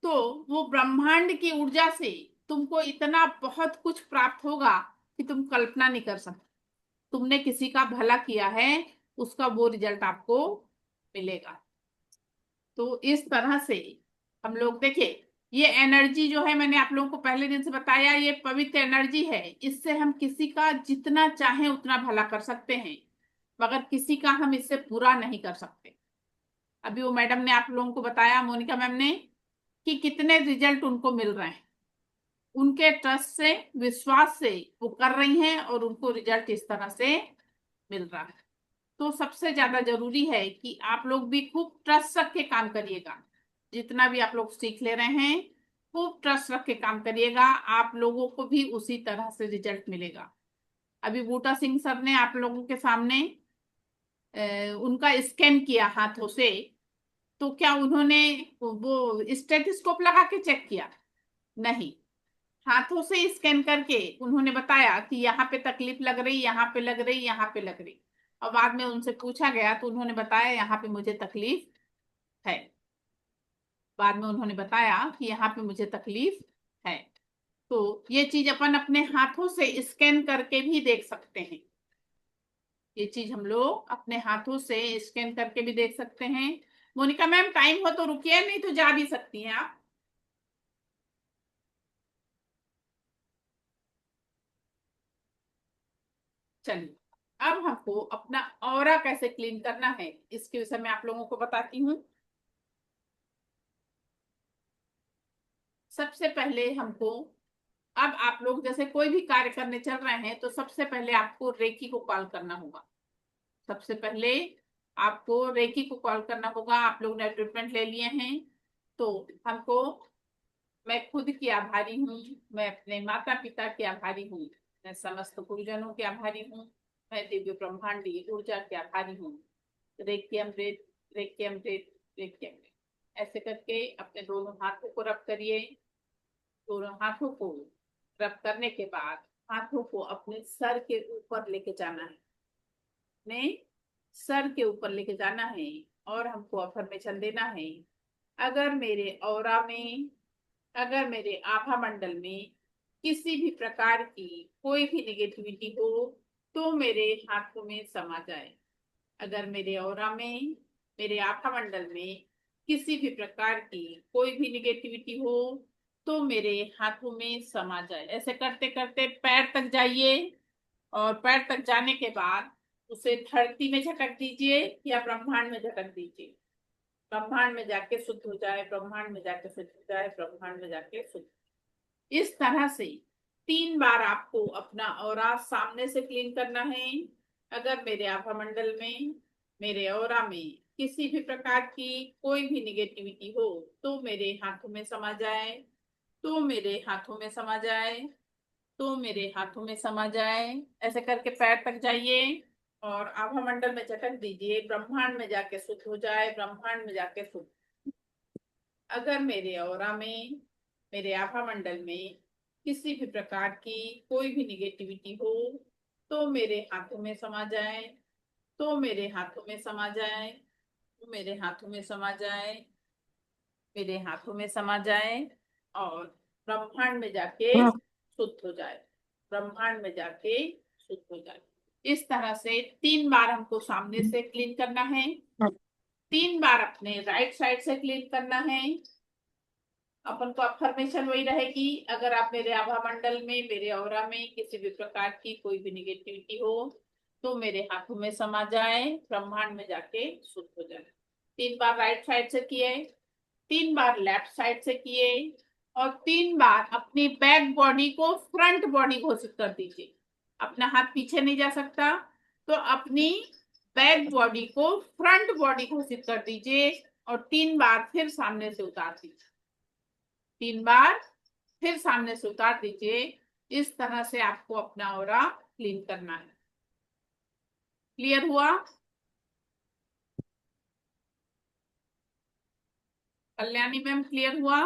तो वो ब्रह्मांड की ऊर्जा से तुमको इतना बहुत कुछ प्राप्त होगा कि तुम कल्पना नहीं कर सकते। तुमने किसी का भला किया है, उसका वो रिजल्ट आपको मिलेगा। तो इस तरह से हम लोग देखिए, ये एनर्जी जो है मैंने आप लोगों को पहले दिन से बताया, ये पवित्र एनर्जी है। इससे हम किसी का जितना चाहें उतना भला कर सकते हैं, मगर किसी का हम इससे पूरा नहीं कर सकते। अभी वो मैडम ने आप लोगों को बताया, मोनिका मैम ने, कि कितने रिजल्ट उनको मिल रहे हैं। उनके ट्रस्ट से, विश्वास से वो कर रही हैं और उनको रिजल्ट इस तरह से मिल रहा है। तो सबसे ज्यादा जरूरी है कि आप लोग भी खूब ट्रस्ट रख के काम करिएगा। जितना भी आप लोग सीख ले रहे हैं, खूब ट्रस्ट रख के काम करिएगा, आप लोगों को भी उसी तरह से रिजल्ट मिलेगा। अभी बूटा सिंह सर ने आप लोगों के सामने उनका स्कैन किया हाथों से, तो क्या उन्होंने वो स्टेथोस्कोप लगा के चेक किया? नहीं, हाथों से स्कैन करके उन्होंने बताया कि यहाँ पे तकलीफ लग रही, यहाँ पे लग रही, यहाँ पे लग रही। और बाद में उनसे पूछा गया तो उन्होंने बताया यहाँ पे मुझे तकलीफ है। बाद में उन्होंने बताया कि यहाँ पे मुझे तकलीफ है। तो ये चीज अपन अपने हाथों से स्कैन करके भी देख सकते हैं। ये चीज हम लोग अपने हाथों से स्कैन करके भी देख सकते हैं। मोनिका मैम टाइम हो तो रुकिए, नहीं तो जा भी सकती हैं आप। चलिए, अब हमको अपना ऑरा कैसे क्लीन करना है इसके विषय में आप लोगों को बताती हूँ। सबसे पहले हमको, अब आप लोग जैसे कोई भी कार्य करने चल रहे हैं तो सबसे पहले आपको रेकी को कॉल करना होगा। सबसे पहले आपको रेकी को कॉल करना होगा। आप लोग ने ट्रीटमेंट ले लिए हैं तो हमको, मैं खुद की आभारी हूँ, मैं अपने माता पिता की आभारी हूँ, मैं समस्त गुरुजनों की आभारी हूँ, मैं दिव्य ब्रह्मांडी ऊर्जा की आभारी हूँ। रेकी अमृत, रेकी अमृत, रेकी अमृत, ऐसे करके अपने दोनों हाथों को रब करिए। दोनों हाथों को रब करने के बाद हाथों को अपने सर के ऊपर लेके जाना है, अपने सर के ऊपर लेके जाना है और हमको अफर्मेशन देना है। अगर मेरे ऑरा में, अगर मेरे आभा मंडल में किसी भी प्रकार की कोई भी निगेटिविटी हो तो मेरे हाथों में समा जाए। अगर मेरे ऑरा में, मेरे आभा मंडल में किसी भी प्रकार की कोई भी निगेटिविटी हो तो मेरे हाथों में समा जाए। ऐसे करते करते पैर तक जाइए और पैर तक जाने के बाद उसे धरती में झटक दीजिए या ब्रह्मांड में झटक दीजिए। ब्रह्मांड में जाके शुद्ध हो जाए, ब्रह्मांड में जाके शुद्ध हो जाए, ब्रह्मांड में जाके शुद्ध। इस तरह से 3 बार आपको अपना ऑरा सामने से क्लीन करना है। अगर मेरे आभा मंडल में, मेरे ऑरा में किसी भी प्रकार की कोई भी निगेटिविटी हो तो मेरे हाथों में समा जाए, तो मेरे हाथों में समा जाए, तो मेरे हाथों में समा जाए। ऐसे करके पैर तक जाइए और आभा मंडल में झटक दीजिए, ब्रह्मांड में जाके शुद्ध हो जाए, ब्रह्मांड में जाके शुद्ध। अगर मेरे ऑरा में, मेरे आभा मंडल में किसी भी प्रकार की कोई भी निगेटिविटी हो तो मेरे हाथों में समा जाए, तो मेरे हाथों में समा जाए, तो मेरे हाथों में समा जाए, मेरे हाथों में समा जाए और ब्रह्मांड में जाके शुद्ध हो जाए, ब्रह्मांड में जाके शुद्ध हो जाए। इस तरह से 3 बार हमको सामने से क्लीन करना है, 3 बार अपने राइट साइड से क्लीन करना है अपन को अफर्मेशन वही रहेगी, अगर आप मेरे आभा मंडल में, मेरे ऑरा में किसी भी प्रकार की कोई भी निगेटिविटी हो तो मेरे हाथों में समा जाए, ब्रह्मांड में जाके शुद्ध हो जाए। 3 बार राइट साइड से किए, 3 बार लेफ्ट साइड से किए, और 3 बार अपनी बैक बॉडी को फ्रंट बॉडी घोषित कर दीजिए। अपना हाथ पीछे नहीं जा सकता, तो अपनी बैक बॉडी को फ्रंट बॉडी घोषित कर दीजिए, और 3 बार फिर सामने से उतार दीजिए। 3 बार फिर सामने से उतार दीजिए। इस तरह से आपको अपना ऑरा क्लीन करना है। क्लियर हुआ? कल्याणी मैम क्लियर हुआ?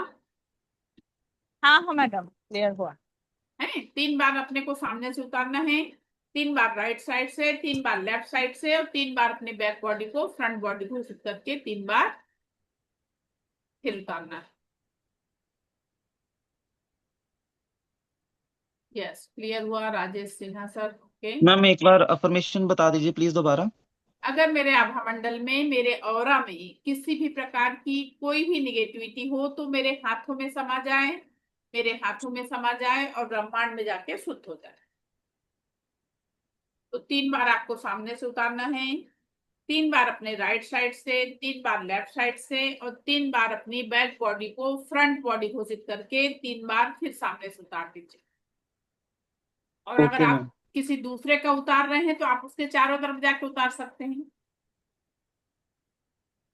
हाँ हाँ मैडम, क्लियर हुआ। है 3 बार अपने को सामने से उतारना है, 3 बार राइट साइड से, 3 बार लेफ्ट साइड से, और 3 बार अपने बैक बॉडी को फ्रंट बॉडी घोषित करके 3 बार फिर उतारना है। यस, क्लियर हुआ Rajesh Sinha sir? Okay. Ma'am एक बार अफर्मेशन बता दीजिए प्लीज दोबारा। अगर मेरे आभा मंडल में, मेरे ऑरा में किसी भी प्रकार की कोई भी निगेटिविटी हो तो मेरे हाथों में समा जाए, मेरे हाथों में समा जाए और ब्रह्मांड में जाके शुद्ध हो जाए। तो 3 बार आपको सामने से उतारना है, 3 बार अपने राइट साइड से, 3 बार लेफ्ट साइड से, और 3 बार अपनी बैक बॉडी को फ्रंट बॉडी घोषित करके 3 बार फिर सामने से उतार दीजिए। और अगर ओके आप मैम। किसी दूसरे का उतार रहे हैं तो आप उसके चारों तरफ जाके उतार सकते हैं।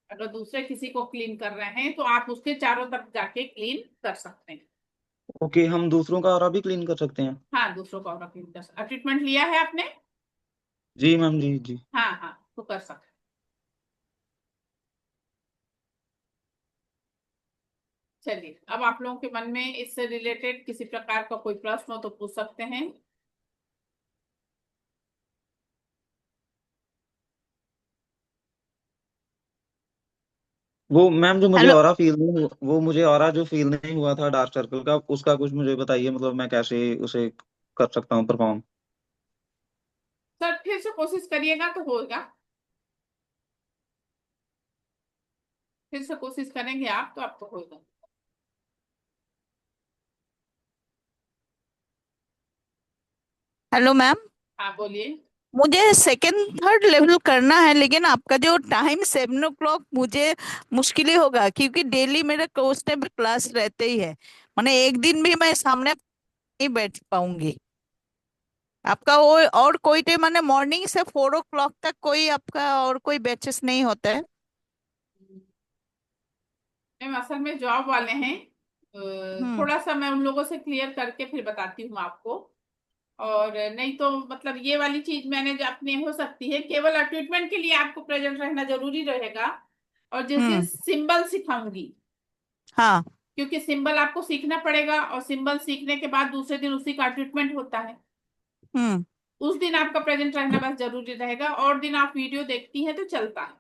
अगर दूसरे किसी को क्लीन कर रहे हैं तो आप उसके चारों तरफ जाके क्लीन कर सकते हैं। ओके, हम दूसरों का ऑरा भी क्लीन कर सकते हैं? हाँ, दूसरों का और क्लीन कर सकते। ट्रीटमेंट लिया है आपने? जी मैम, जी जी। हाँ हाँ, तो कर सकते। चलिए, अब आप लोगों के मन में इससे रिलेटेड किसी प्रकार का कोई प्रश्न हो तो पूछ सकते हैं। वो मैम जो मुझे हेलो। ऑरा फील नहीं हुआ, वो मुझे ऑरा जो फील नहीं हुआ था डार्क सर्कल का, उसका कुछ मुझे बताइए, मतलब मैं कैसे उसे कर सकता हूँ परफॉर्म। सर फिर से कोशिश करिएगा तो होगा। फिर से कोशिश करेंगे आप तो आपको होगा। हेलो मैम, हाँ बोलिए। मुझे सेकंड थर्ड लेवल करना है, लेकिन आपका जो टाइम 7 o'clock मुझे मुश्किल ही होगा, क्योंकि डेली मेरा उस टाइम पे क्लास रहते ही है। माने एक दिन भी मैं सामने नहीं बैठ पाऊंगी। आपका वो और कोई टाइम, माने मॉर्निंग से 4 o'clock तक कोई आपका और कोई बैचेस नहीं होता है? मैम असल में जॉब वाले हैं, हम्म। थोड़ा सा मैं उन लोगों से क्लियर करके फिर बताती हूँ आपको। और नहीं तो मतलब ये वाली चीज मैंने अपनी हो सकती है, केवल ट्रीटमेंट के लिए आपको प्रेजेंट रहना जरूरी रहेगा। और जैसे हम्म। सिंबल सिखाऊंगी, हाँ। क्योंकि सिंबल आपको सीखना पड़ेगा, और सिंबल सीखने के बाद दूसरे दिन उसी का ट्रीटमेंट होता है। हम्म। उस दिन आपका प्रेजेंट रहना बस जरूरी रहेगा, और दिन आप वीडियो देखती हैं तो चलता है।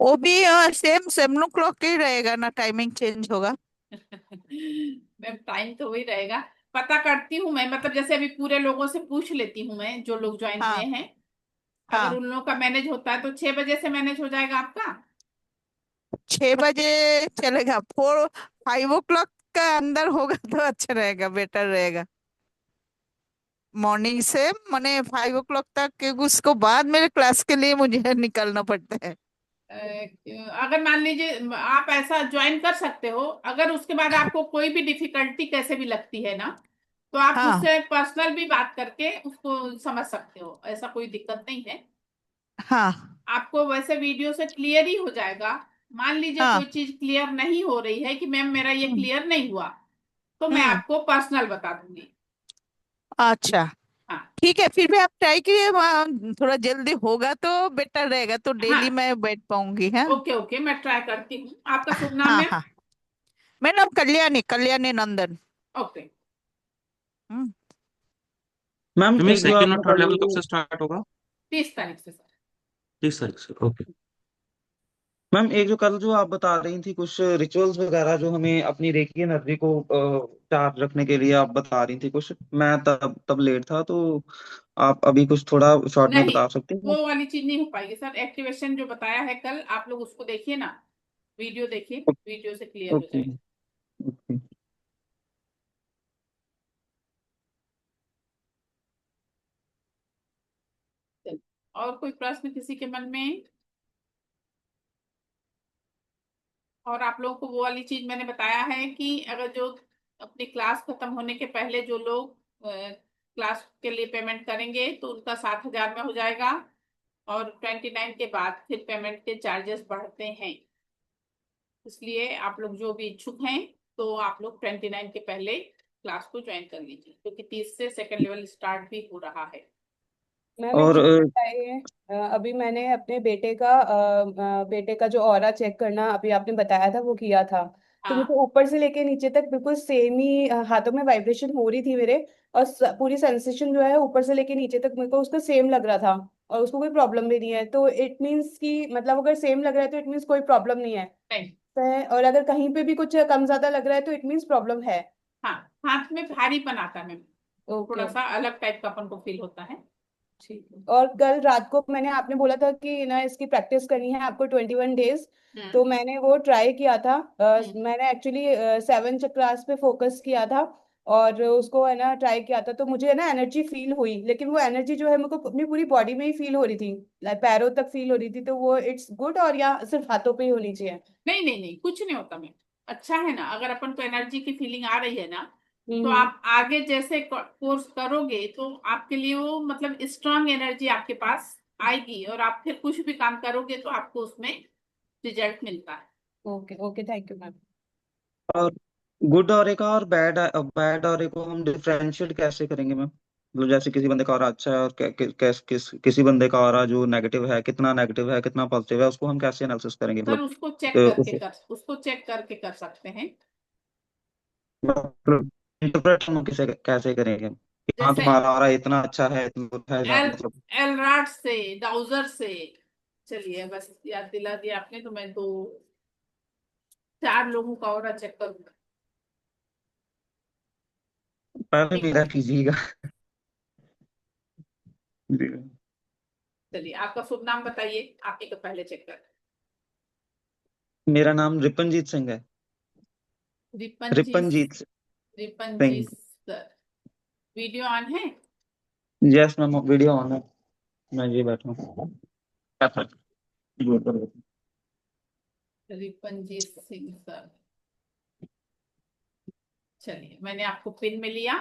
वो भी सेम 7 o'clock ही रहेगा ना? टाइमिंग चेंज होगा? मैम टाइम तो वही रहेगा। पता करती हूँ मैं, मतलब जैसे अभी पूरे लोगों से पूछ लेती हूँ मैं, जो लोग ज्वाइन हुए हाँ हैं। अगर हाँ। उन लोगों का मैनेज होता है तो 6 बजे से मैनेज हो जाएगा आपका। 6 बजे चलेगा? 5 o'clock का अंदर होगा तो अच्छा रहेगा, बेटर रहेगा। मॉर्निंग से माने 5 o'clock तक, क्योंकि उसको बाद मेरे क्लास के लिए मुझे निकलना पड़ता है। अगर मान लीजिए आप ऐसा ज्वाइन कर सकते हो, अगर उसके बाद आपको कोई भी डिफिकल्टी कैसे भी लगती है ना, तो आप हाँ मुझसे पर्सनल भी बात करके उसको समझ सकते हो, ऐसा कोई दिक्कत नहीं है। हाँ आपको वैसे वीडियो से क्लियर ही हो जाएगा। मान लीजिए कोई हाँ। चीज क्लियर नहीं हो रही है कि मैम मेरा ये हम्म। क्लियर नहीं हुआ, तो मैं हम्म। आपको पर्सनल बता दूंगी। अच्छा, हाँ ठीक है। फिर भी आप ट्राई कीजिए, थोड़ा जल्दी होगा तो बेटर रहेगा, तो डेली हाँ, मैं बैठ पाऊंगी। है। ओके ओके, मैं ट्राई करती हूँ। आपका शुभ नाम हाँ मैम? हाँ। मेरा नाम कल्याणी, कल्याणी नंदन। ओके। हम्म। मैम मैम ये एक जो सेकंड और आपने थर्ड कल लेवल कब से स्टार्ट होगा? 30 तारीख से सर। 30 तारीख से, ओके। मैम एक जो कल जो आप बता रही थी कुछ रिचुअल्स वगैरह जो हमें अपनी रेकी एनर्जी को चार्ज रखने के लिए आप बता रही थी कुछ, मैं तब तब लेट था, तो आप अभी कुछ थोड़ा शॉर्ट में नहीं, बता सकती हैं? वो वाली चीज नहीं हो पाएगी सर। एक्टिवेशन जो बताया है कल, आप लोग उसको देखिए ना, वीडियो देखिए, वीडियो से क्लियर हो ओके। जाएगा। ओके। और कोई प्रश्न किसी के मन में? और आप लोगों को वो वाली चीज मैंने बताया है कि अगर जो अपनी क्लास खत्म होने के पहले जो लोग क्लास के लिए पेमेंट करेंगे तो उनका 7,000 में हो जाएगा, और 29 के बाद फिर पेमेंट के चार्जेस बढ़ते हैं। इसलिए आप लोग जो भी इच्छुक हैं तो आप लोग 29 के पहले क्लास को ज्वाइन कर लीजिए, क्योंकि 30 से सेकेंड लेवल स्टार्ट भी हो रहा है। मैम और एक्चुअली बताइए, अभी मैंने अपने बेटे का जो ऑरा चेक करना अभी आपने बताया था वो किया था। तो मुझे हाँ ऊपर से लेके नीचे तक बिल्कुल सेम ही हाथों में वाइब्रेशन हो रही थी मेरे। और पूरी सेंसेशन जो है ऊपर से लेके नीचे तक मेरे को उसका सेम लग रहा था। और उसको कोई प्रॉब्लम भी नहीं है, तो इट मीन्स कि मतलब अगर सेम लग रहा है तो इट मीन्स कोई प्रॉब्लम नहीं है। नहीं, और अगर कहीं पे भी कुछ कम ज्यादा लग रहा है तो इट मीन्स प्रॉब्लम है। हाँ हाथ में भारीपन आता है मैम, ओके। थोड़ा सा अलग टाइप का अपन को फील होता है। ठीक है। और कल रात को मैंने आपने बोला था कि ना इसकी प्रैक्टिस करनी है आपको 21 डेज। हम्म तो मैंने वो ट्राई किया था। हम्म। मैंने एक्चुअली 7 क्लास पे फोकस किया था। और उसको है ना ट्राई किया था, तो मुझे है ना एनर्जी फील हुई, लेकिन वो एनर्जी जो है मेरे को अपनी पूरी बॉडी में ही फील हो रही थी। पैरों तक फील हो रही थी, तो वो इट्स गुड, और या सिर्फ हाथों पे ही होनी चाहिए? नहीं नहीं नहीं, कुछ नहीं होता मैम। अच्छा है ना, अगर अपन को एनर्जी की फीलिंग आ रही है ना, तो हम्म। आप आगे जैसे कोर्स करोगे तो आपके लिए वो मतलब स्ट्रांग एनर्जी आपके पास आएगी, और आप फिर कुछ भी काम करोगे तो आपको उसमें रिजल्ट मिलता है। Okay okay, thank you ma'am. और गुड ऑरे का और बैड ऑरे को हम डिफरेंशिएट कैसे करेंगे मैम? मतलब जैसे किसी बंदे का ऑरा अच्छा है और किसी बंदे का ऑरा जो नेगेटिव है, कितना पॉजिटिव है, उसको हम कैसे एनालिसिस करेंगे? सर उसको चेक करके कर सकते हैं। मतलब इंटरप्रेट हम किसे कैसे करेंगे कि हाँ जैसे तुम्हारा ऑरा इतना अच्छा है, इतना है एल मतलब। एलराड से, डाउजर से। चलिए बस याद दिला दिया आपने, तो मैं 4 लोगों का और चेक करूंगा। पहले ठीक, मेरा कीजिएगा। जी। चलिए आपका शुभ नाम बताइए, आपके तो पहले चेक कर। मेरा नाम रिपनजीत सिंह है। Ripan ji. Ripanjit Ripan ji Singh. Sir, video on है? यस मैम, वीडियो ऑन है। मैं ये बैठा हूँ। रिपन जी सिंह सर, चलिए मैंने आपको पिन में लिया।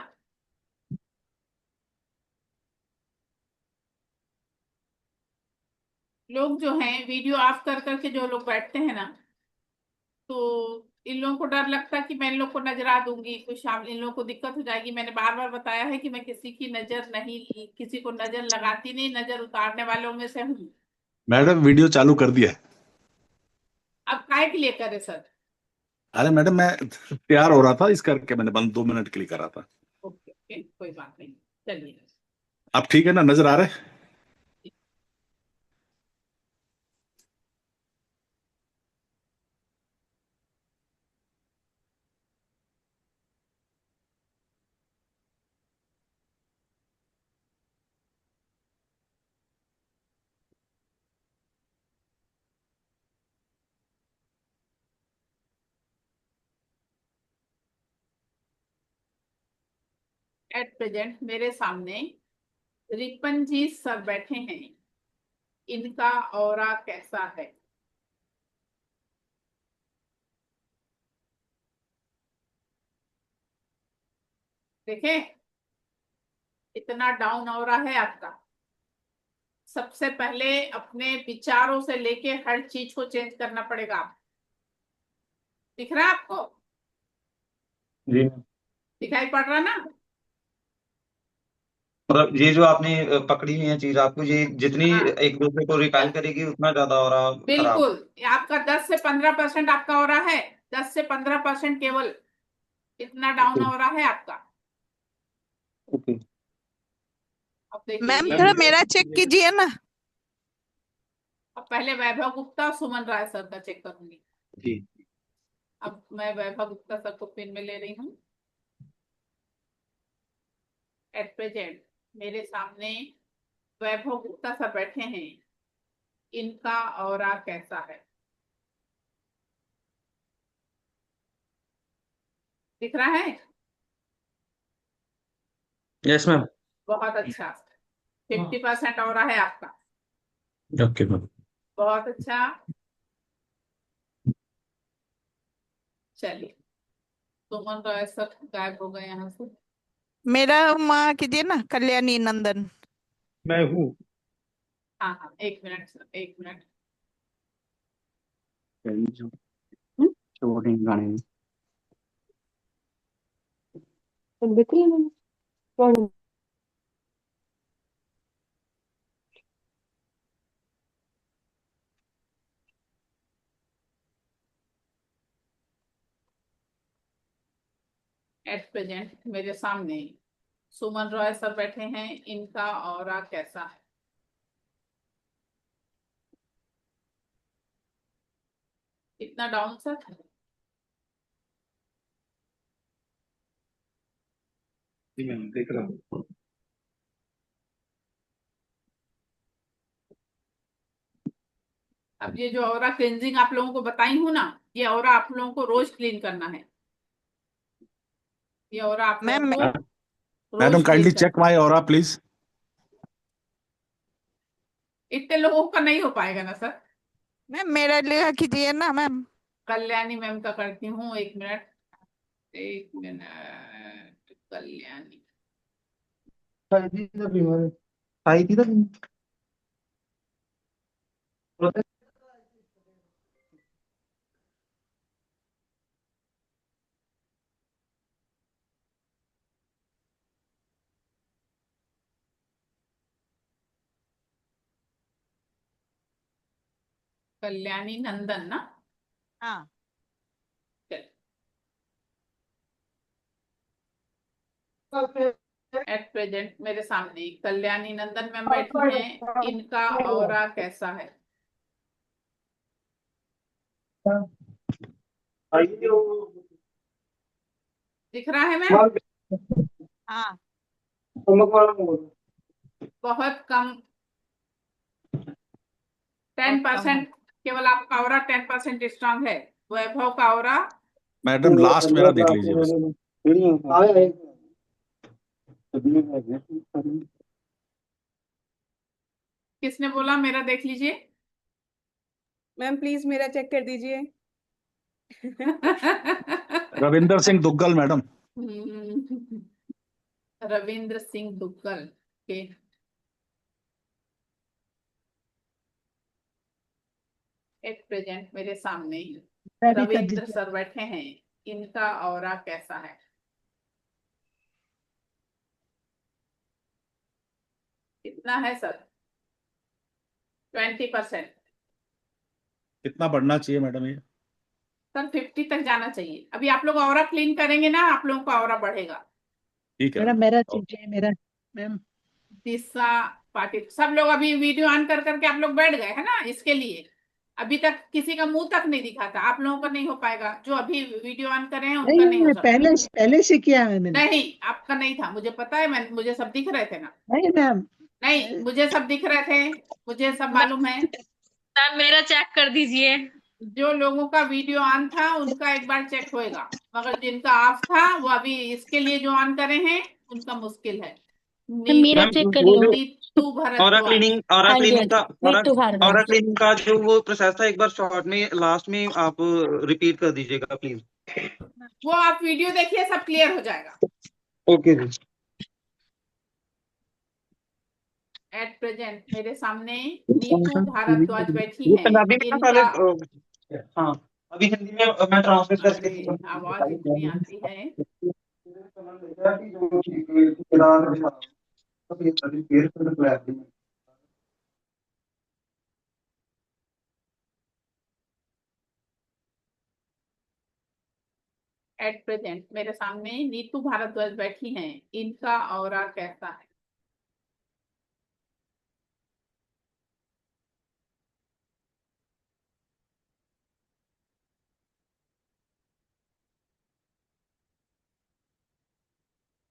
लोग जो हैं वीडियो ऑफ कर करके जो लोग बैठते हैं ना, तो इन लोगों को डर लगता है कि मैं इन लोग को नजरा दूंगी, कुछ शाम इन लोगों को दिक्कत हो जाएगी। मैंने बार बार बताया है कि मैं किसी की नजर नहीं, किसी को नजर लगाती नहीं, नजर उतारने वालों में से हूँ। मैडम वीडियो चालू कर दिया है। अब काय के लिए करे सर? अरे मैडम मैं तैयार हो रहा था, इस करके मैंने बंद 2 मिनट के लिए करा था। ओके ओके, कोई बात नहीं, चलिए। आप ठीक है ना, नजर आ रहे? एट प्रेजेंट मेरे सामने रिपन जी सर बैठे हैं, इनका ऑरा कैसा है? देखें, इतना डाउन ऑरा है आपका। सबसे पहले अपने विचारों से लेके हर चीज को चेंज करना पड़ेगा। आप दिख रहा है आपको? जी। दिखाई पड़ रहा ना? मतलब ये जो आपने पकड़ी हुई है चीज, आपको ये जितनी हाँ एक दूसरे को रिपेल करेगी उतना ज्यादा हो रहा खराब। बिल्कुल, आपका 10 से 15% आपका हो रहा है, 10 से 15% केवल, इतना डाउन ओके। हो रहा है आपका। ओके। अब देखिए मैम ये, थोड़ा मेरा चेक कीजिए ना। अब पहले वैभव गुप्ता सुमन राय सर का चेक करूंगी। जी। अब मैं वैभव गुप्ता सर को पिन में ले रही हूँ। एट प्रेजेंट मेरे सामने वैभव गुप्ता सर बैठे हैं, इनका ऑरा कैसा है? दिख रहा है? Yes ma'am. बहुत अच्छा। 50% और है आपका। Okay ma'am. बहुत अच्छा। चलिए, सुमन रॉय सर गायब हो गए यहाँ से। मेरा माँ कीजिए ना, कल्याणी नंदन। मैं हूँ। हाँ हाँ, 1 मिनट सर, 1 मिनट। छोड़ेंगे गाने में। एट प्रेजेंट मेरे सामने सुमन रॉय सर बैठे हैं, इनका ऑरा कैसा है? इतना डाउन सर? जी मैम, देख रहा हूँ। अब ये जो ऑरा क्लींजिंग आप लोगों को बताई हूँ ना, ये ऑरा आप लोगों को रोज क्लीन करना है। ये ऑरा आप मैम लोगों को मैडम रोज काइंडली क्लीन चेक करना है। My aura please. इतने लोगों का नहीं हो पाएगा ना सर। मैम मेरा लिया कीजिए ना मैम। कल्याणी मैम का करती हूँ, 1 मिनट। 1 मिनट, कल्याणी। आई थी ना। कल्याणी नंदन ना? हाँ। एट प्रेजेंट मेरे सामने कल्याणी नंदन मैम बैठी हैं, इनका ऑरा कैसा है? दिख रहा है मैम? हाँ। बहुत कम, बहुत कम है। 10%। केवल आपका ऑरा 10% स्ट्रांग है। वैभव का ऑरा मैडम लास्ट मेरा देख लीजिए बस। किसने बोला मेरा देख लीजिए? मैम प्लीज मेरा चेक कर दीजिए। रविंदर सिंह दुग्गल मैडम। रविंद्र सिंह दुग्गल के एक प्रेजेंट मेरे सामने रविंद्र सर बैठे हैं, इनका ऑरा कैसा है? कितना है सर? 20%। कितना बढ़ना चाहिए मैडम ये? सर 50 तक जाना चाहिए। अभी आप लोग ऑरा क्लीन करेंगे ना, आप लोगों का ऑरा बढ़ेगा। ठीक है मेरा मैडम। मेरा ओके। चाहिए मेरा मैम। दिशा पाटिल, सब लोग अभी वीडियो ऑन कर करके आप लोग बैठ गए है ना इसके लिए। अभी तक किसी का मुंह तक नहीं दिखा था। आप लोगों का नहीं हो पाएगा, जो अभी वीडियो ऑन कर रहे हैं उनका नहीं नहीं हो नहीं, सकता। पहले से किया है मैंने। नहीं, आपका नहीं था, मुझे पता है। मैं मुझे सब दिख रहे थे ना। नहीं मैम। नहीं, मुझे सब दिख रहे थे, मुझे सब मालूम है। मैम मेरा चेक कर दीजिए। जो लोगों का वीडियो ऑन था उनका एक बार चेक होएगा, मगर जिनका ऑफ था वो अभी इसके लिए जो ऑन करे हैं उनका मुश्किल है। मैम मेरा मैम चेक कर वो लो। जो Neetu aura Bhardwaj. Cleaning aura हाँ जी हाँ क्लीनिंग का जी, aura Neetu aura Bhardwaj. Cleaning का जो वो प्रोसेस था, एक बार शॉर्ट में लास्ट में आप रिपीट कर दीजिएगा प्लीज। वो आप वीडियो देखिए, सब क्लियर हो जाएगा। Okay ji. एट प्रेजेंट मेरे सामने नीतू भारद्वाज बैठी ये हैं, पंजाबी में ना पहले इनका। हाँ, अभी हिंदी में मैं ट्रांसलेट अरे करके आवाज इतनी आती है। एट प्रेजेंट मेरे सामने नीतू भारद्वाज बैठी हैं, इनका ऑरा कैसा है?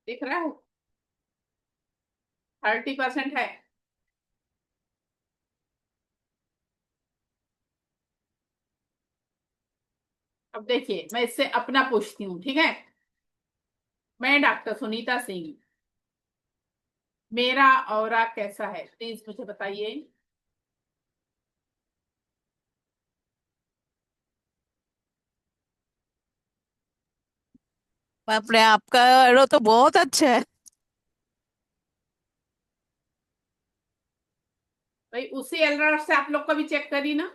दिख रहा है? 30% है। अब देखिए, मैं इससे अपना पूछती हूँ, ठीक है? मैं डॉक्टर सुनीता सिंह, मेरा ऑरा कैसा है, प्लीज मुझे बताइए। बाप रे, आपका एरो तो बहुत अच्छा है। भाई उसी एलरार से आप लोग का भी चेक करी ना,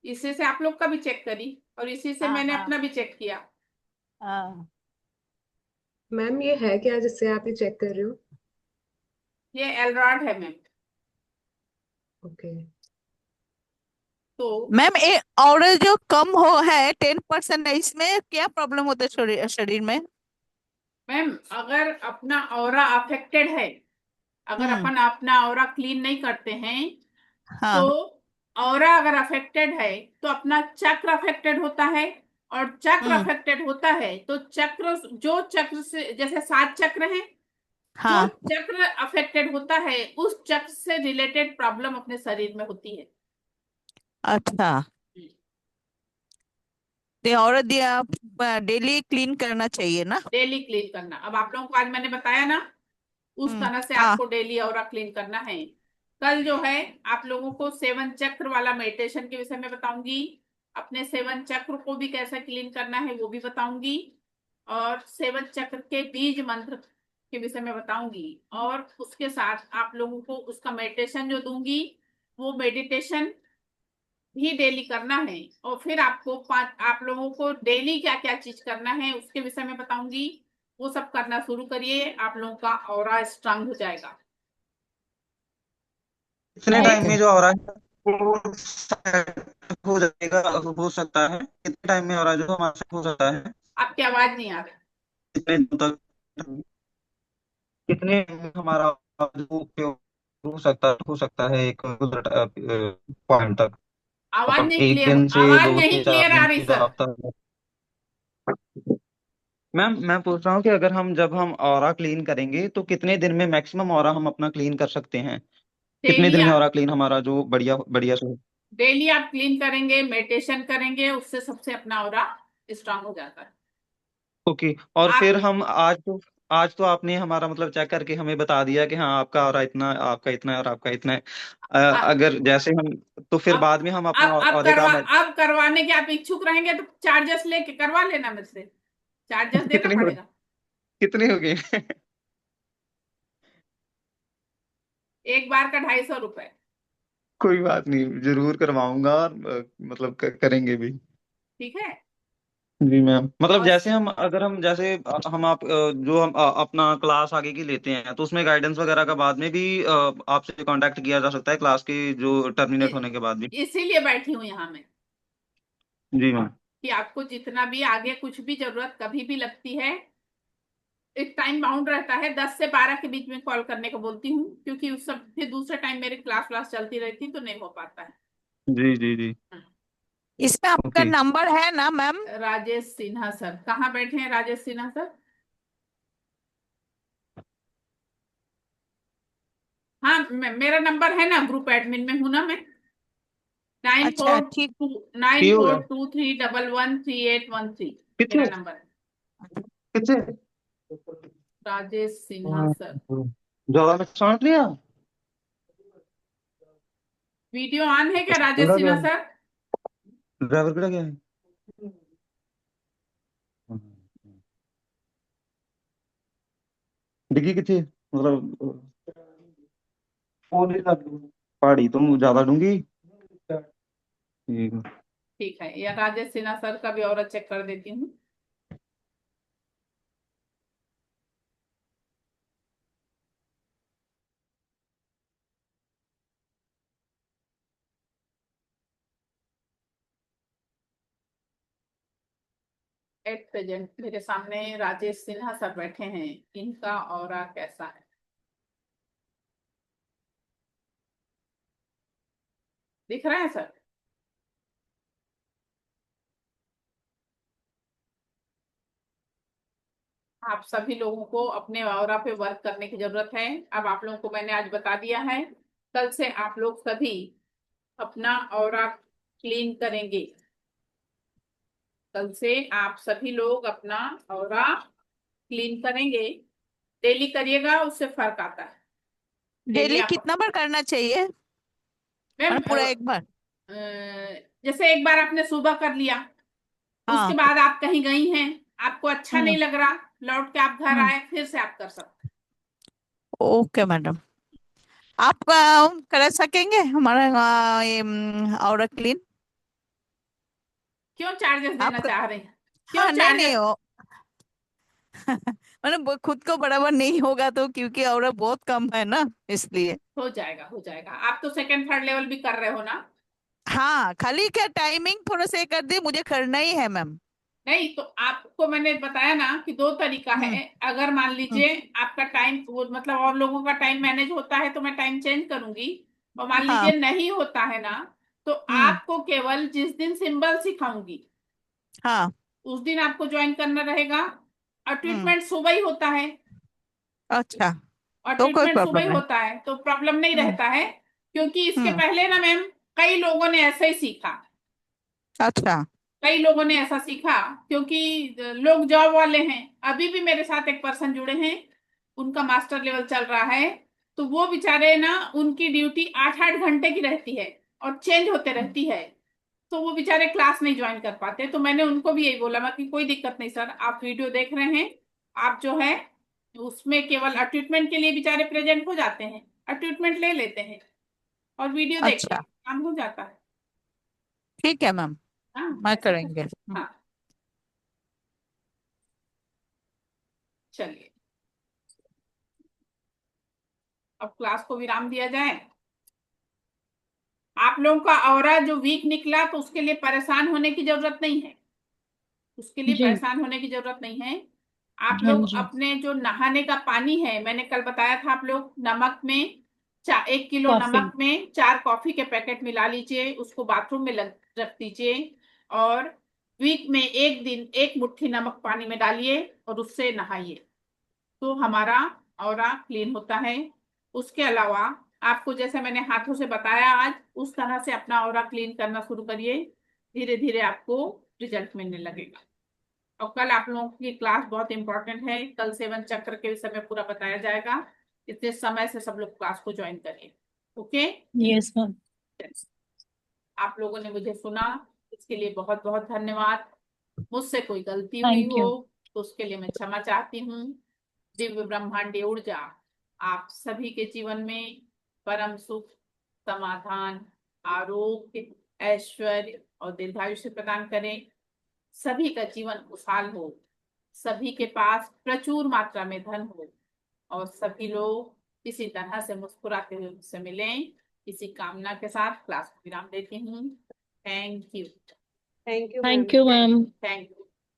इसी से आप लोग का भी चेक करी और इसी से हाँ मैंने हाँ अपना भी चेक किया। हाँ। मैम ये है क्या जिससे आप ये चेक कर रहे हो? ये एलराड है मैम। ओके। तो मैम ये और जो कम हो है 10% है, इसमें क्या प्रॉब्लम होता है शरीर शरीर में? मैम अगर अपना ऑरा अफेक्टेड है, अगर हम्म। अपन अपना ऑरा क्लीन नहीं करते हैं तो हाँ। ऑरा अगर अफेक्टेड है तो अपना चक्र अफेक्टेड होता है, और चक्र हम्म। अफेक्टेड होता है तो चक्र, जो चक्र से, जैसे 7 चक्र हैं, जो हाँ। चक्र अफेक्टेड होता है उस चक्र से रिलेटेड प्रॉब्लम अपने शरीर में होती है। अच्छा। तो और दिया आप डेली क्लीन करना चाहिए ना? डेली क्लीन करना, अब आप लोगों को आज मैंने बताया ना, उस तरह से हाँ। आपको डेली ऑरा क्लीन करना है। कल जो है आप लोगों को 7 चक्र वाला मेडिटेशन के विषय में बताऊंगी, अपने 7 चक्र को भी कैसे क्लीन करना है वो भी बताऊंगी, और 7 चक्र के बीज मंत्र के विषय में बताऊंगी, और उसके साथ आप लोगों को उसका मेडिटेशन जो दूंगी वो मेडिटेशन भी डेली करना है। और फिर आपको आप लोगों को डेली क्या क्या चीज करना है उसके विषय में बताऊंगी, वो सब करना शुरू करिए, आप लोगों का ऑरा स्ट्रांग हो जाएगा। कितने ये टाइम में जो हो रहा है वो set हो जाएगा, हो सकता है कितने टाइम में हो रहा है जो हमारा set हो सकता है? आपकी आवाज नहीं आ रही। कितने दिन तक, कितने दिन में हमारा जो उपयोग हो सकता है एक पॉइंट तक? आवाज मतलब नहीं एक क्लियर, दिन से, आवाज दो नहीं से, चार क्लियर आ दिन रही से, सर। हफ्ता? मैम मैं पूछ रहा हूँ कि अगर हम जब हम ऑरा क्लीन करेंगे तो कितने दिन में मैक्सिमम ऑरा हम अपना क्लीन कर सकते हैं? कितने डेली दिन में आप ऑरा क्लीन हमारा जो बढ़िया बढ़िया से? डेली आप क्लीन करेंगे, मेडिटेशन करेंगे, उससे सबसे अपना ऑरा स्ट्रांग हो जाता है। ओके। और आप फिर हम आज तो आपने हमारा मतलब चेक करके हमें बता दिया कि हाँ आपका ऑरा इतना, आपका इतना है और आपका इतना है। अब अगर जैसे हम, तो फिर अब बाद में हम अपना ऑरे का अब करवाने के आप इच्छुक रहेंगे तो चार्जेस लेके करवा लेना मेरे से, चार्जेस देना कितने हो पड़ेगा। कितने हो गए? एक बार का 250 रुपए। कोई बात नहीं, जरूर करवाऊंगा और मतलब करेंगे भी। ठीक है। जी मैम, मतलब और जैसे हम, अगर हम जैसे हम आप जो हम अपना क्लास आगे की लेते हैं तो उसमें गाइडेंस वगैरह का बाद में भी आपसे कांटेक्ट किया जा सकता है क्लास के जो टर्मिनेट होने के बाद भी? इसीलिए बैठी हूँ यहाँ मैं, जी मैम। कि आपको जितना भी आगे कुछ भी जरूरत कभी भी लगती है, एक टाइम बाउंड रहता है, 10 से 12 के बीच में कॉल करने को बोलती हूँ, क्योंकि उस सब फिर दूसरे टाइम मेरी क्लास चलती रहती तो नहीं हो पाता है। जी जी जी। इसमें आपका ओके। नंबर है ना मैम? राजेश सिन्हा सर कहाँ बैठे हैं? राजेश सिन्हा सर, हाँ मेरा नंबर है ना, ग्रुप एडमिन में हूं ना मैं। नाइन अच्छा फोर ठीक। टू नाइन ये हो फोर गया। Two three double one three eight one three कितने मेरा नंबर है। कितने राजेश सिन्हा सर। ज्यादा में सांट लिया? वीडियो ऑन है क्या राजेश केड़ा गया सिन्हा है? सर? ड्राइवर केड़ा गया है? डिग्गी कितने मतलब पहाड़ी तुम ज्यादा डूंगी? ठीक है। ठीक है, या राजेश सिन्हा सर का भी और चेक कर देती हूँ। एट प्रेजेंट मेरे सामने राजेश सिन्हा सर बैठे हैं, इनका ऑरा कैसा है? दिख रहा है सर? आप सभी लोगों को अपने ऑरा पे वर्क करने की जरूरत है। अब आप लोगों को मैंने आज बता दिया है, कल से आप लोग सभी अपना ऑरा क्लीन करेंगे। कल से आप सभी लोग अपना ऑरा क्लीन करेंगे, डेली करिएगा, उससे फर्क आता है। डेली डेली आप कितना बार करना चाहिए? मैम पूरा एक बार? जैसे एक बार आपने सुबह कर लिया, उसके हाँ। बाद आप कहीं गई हैं, आपको अच्छा नहीं लग रहा, लौट के आप घर हम्म। आए, फिर से आप कर सकते ओके मैडम, आप कर सकेंगे हमारा ये और क्लीन? क्यों चार्जेस देना आप चाह रहे हैं? क्यों हाँ, नहीं नहीं चार्जेस? हो मतलब खुद को बराबर नहीं होगा तो, क्योंकि और बहुत कम है ना, इसलिए। हो जाएगा, हो जाएगा। आप तो सेकंड थर्ड लेवल भी कर रहे हो ना? हाँ, खाली क्या टाइमिंग थोड़ा से कर दी, मुझे करना ही है मैम। नहीं तो आपको मैंने बताया ना कि दो तरीका हम्म। है। अगर मान हम्म। लीजिए आपका टाइम मतलब और लोगों का टाइम मैनेज होता है तो मैं टाइम चेंज करूंगी, और मान हाँ। लीजिए नहीं होता है ना, तो हम्म। आपको केवल जिस दिन सिंबल सिखाऊंगी हाँ। उस दिन आपको ज्वाइन करना रहेगा। और हम्म। ट्रीटमेंट सुबह ही होता है, अच्छा, और तो कोई ट्रीटमेंट सुबह प्रॉब्लम ही नहीं। होता है तो प्रॉब्लम नहीं हम्म। रहता है। क्योंकि इसके हम्म। पहले ना मैम कई लोगों ने ऐसे ही सीखा, अच्छा। कई लोगों ने ऐसा सीखा, क्योंकि लोग जॉब वाले हैं। अभी भी मेरे साथ एक पर्सन जुड़े हैं, उनका मास्टर लेवल चल रहा है, तो वो बेचारे ना, उनकी ड्यूटी 8-8 घंटे की रहती है और चेंज होते रहती है, तो वो बेचारे क्लास नहीं ज्वाइन कर पाते। तो मैंने उनको भी यही बोला मैं कि कोई दिक्कत नहीं सर, आप वीडियो देख रहे हैं, आप जो है उसमें केवल ट्रीटमेंट के लिए बेचारे प्रेजेंट हो जाते हैं, ट्रीटमेंट ले लेते हैं, और वीडियो देख के अच्छा, काम हो जाता है। ठीक है मैम, हाँ, मैं ऐसा कर। करेंगे। हाँ, चलिए अब क्लास को विराम दिया जाए। आप लोगों का ऑरा जो वीक निकला तो उसके लिए परेशान होने की जरूरत नहीं है, उसके लिए जी। परेशान होने की जरूरत नहीं है। आप हाँ लोग जी। अपने जो नहाने का पानी है, मैंने कल बताया था, आप लोग नमक में 1 किलो कॉफी। नमक में 4 कॉफी के पैकेट मिला लीजिए, उसको बाथरूम में रख दीजिए, और वीक में एक दिन 1 मुट्ठी नमक पानी में डालिए और उससे नहाइए, तो हमारा ऑरा क्लीन होता है। उसके अलावा आपको जैसे मैंने हाथों से बताया आज, उस तरह से अपना ऑरा क्लीन करना शुरू करिए, धीरे धीरे आपको रिजल्ट मिलने लगेगा। और कल आप लोगों की क्लास बहुत इंपॉर्टेंट है, कल 7 चक्र के विषय में पूरा बताया जाएगा, इतने समय से सब लोग क्लास को ज्वाइन करिए। Okay, yes ma'am. आप लोगों ने मुझे सुना, इसके लिए बहुत बहुत धन्यवाद। मुझसे कोई गलती हुई थैंक हो यू। तो उसके लिए मैं क्षमा चाहती हूँ। दिव्य ब्रह्मांडीय ऊर्जा आप सभी के जीवन में परम सुख, समाधान, आरोग्य, ऐश्वर्य और दीर्घायुष्य प्रदान करें। सभी का जीवन खुशहाल हो, सभी के पास प्रचुर मात्रा में धन हो, और सभी लोग इसी तरह से मुस्कुराते हुए मुझसे मिलें। इसी कामना के साथ क्लास को विराम देती हूँ। Thank you. Thank you ma'am. Thank you ma'am. Thank you.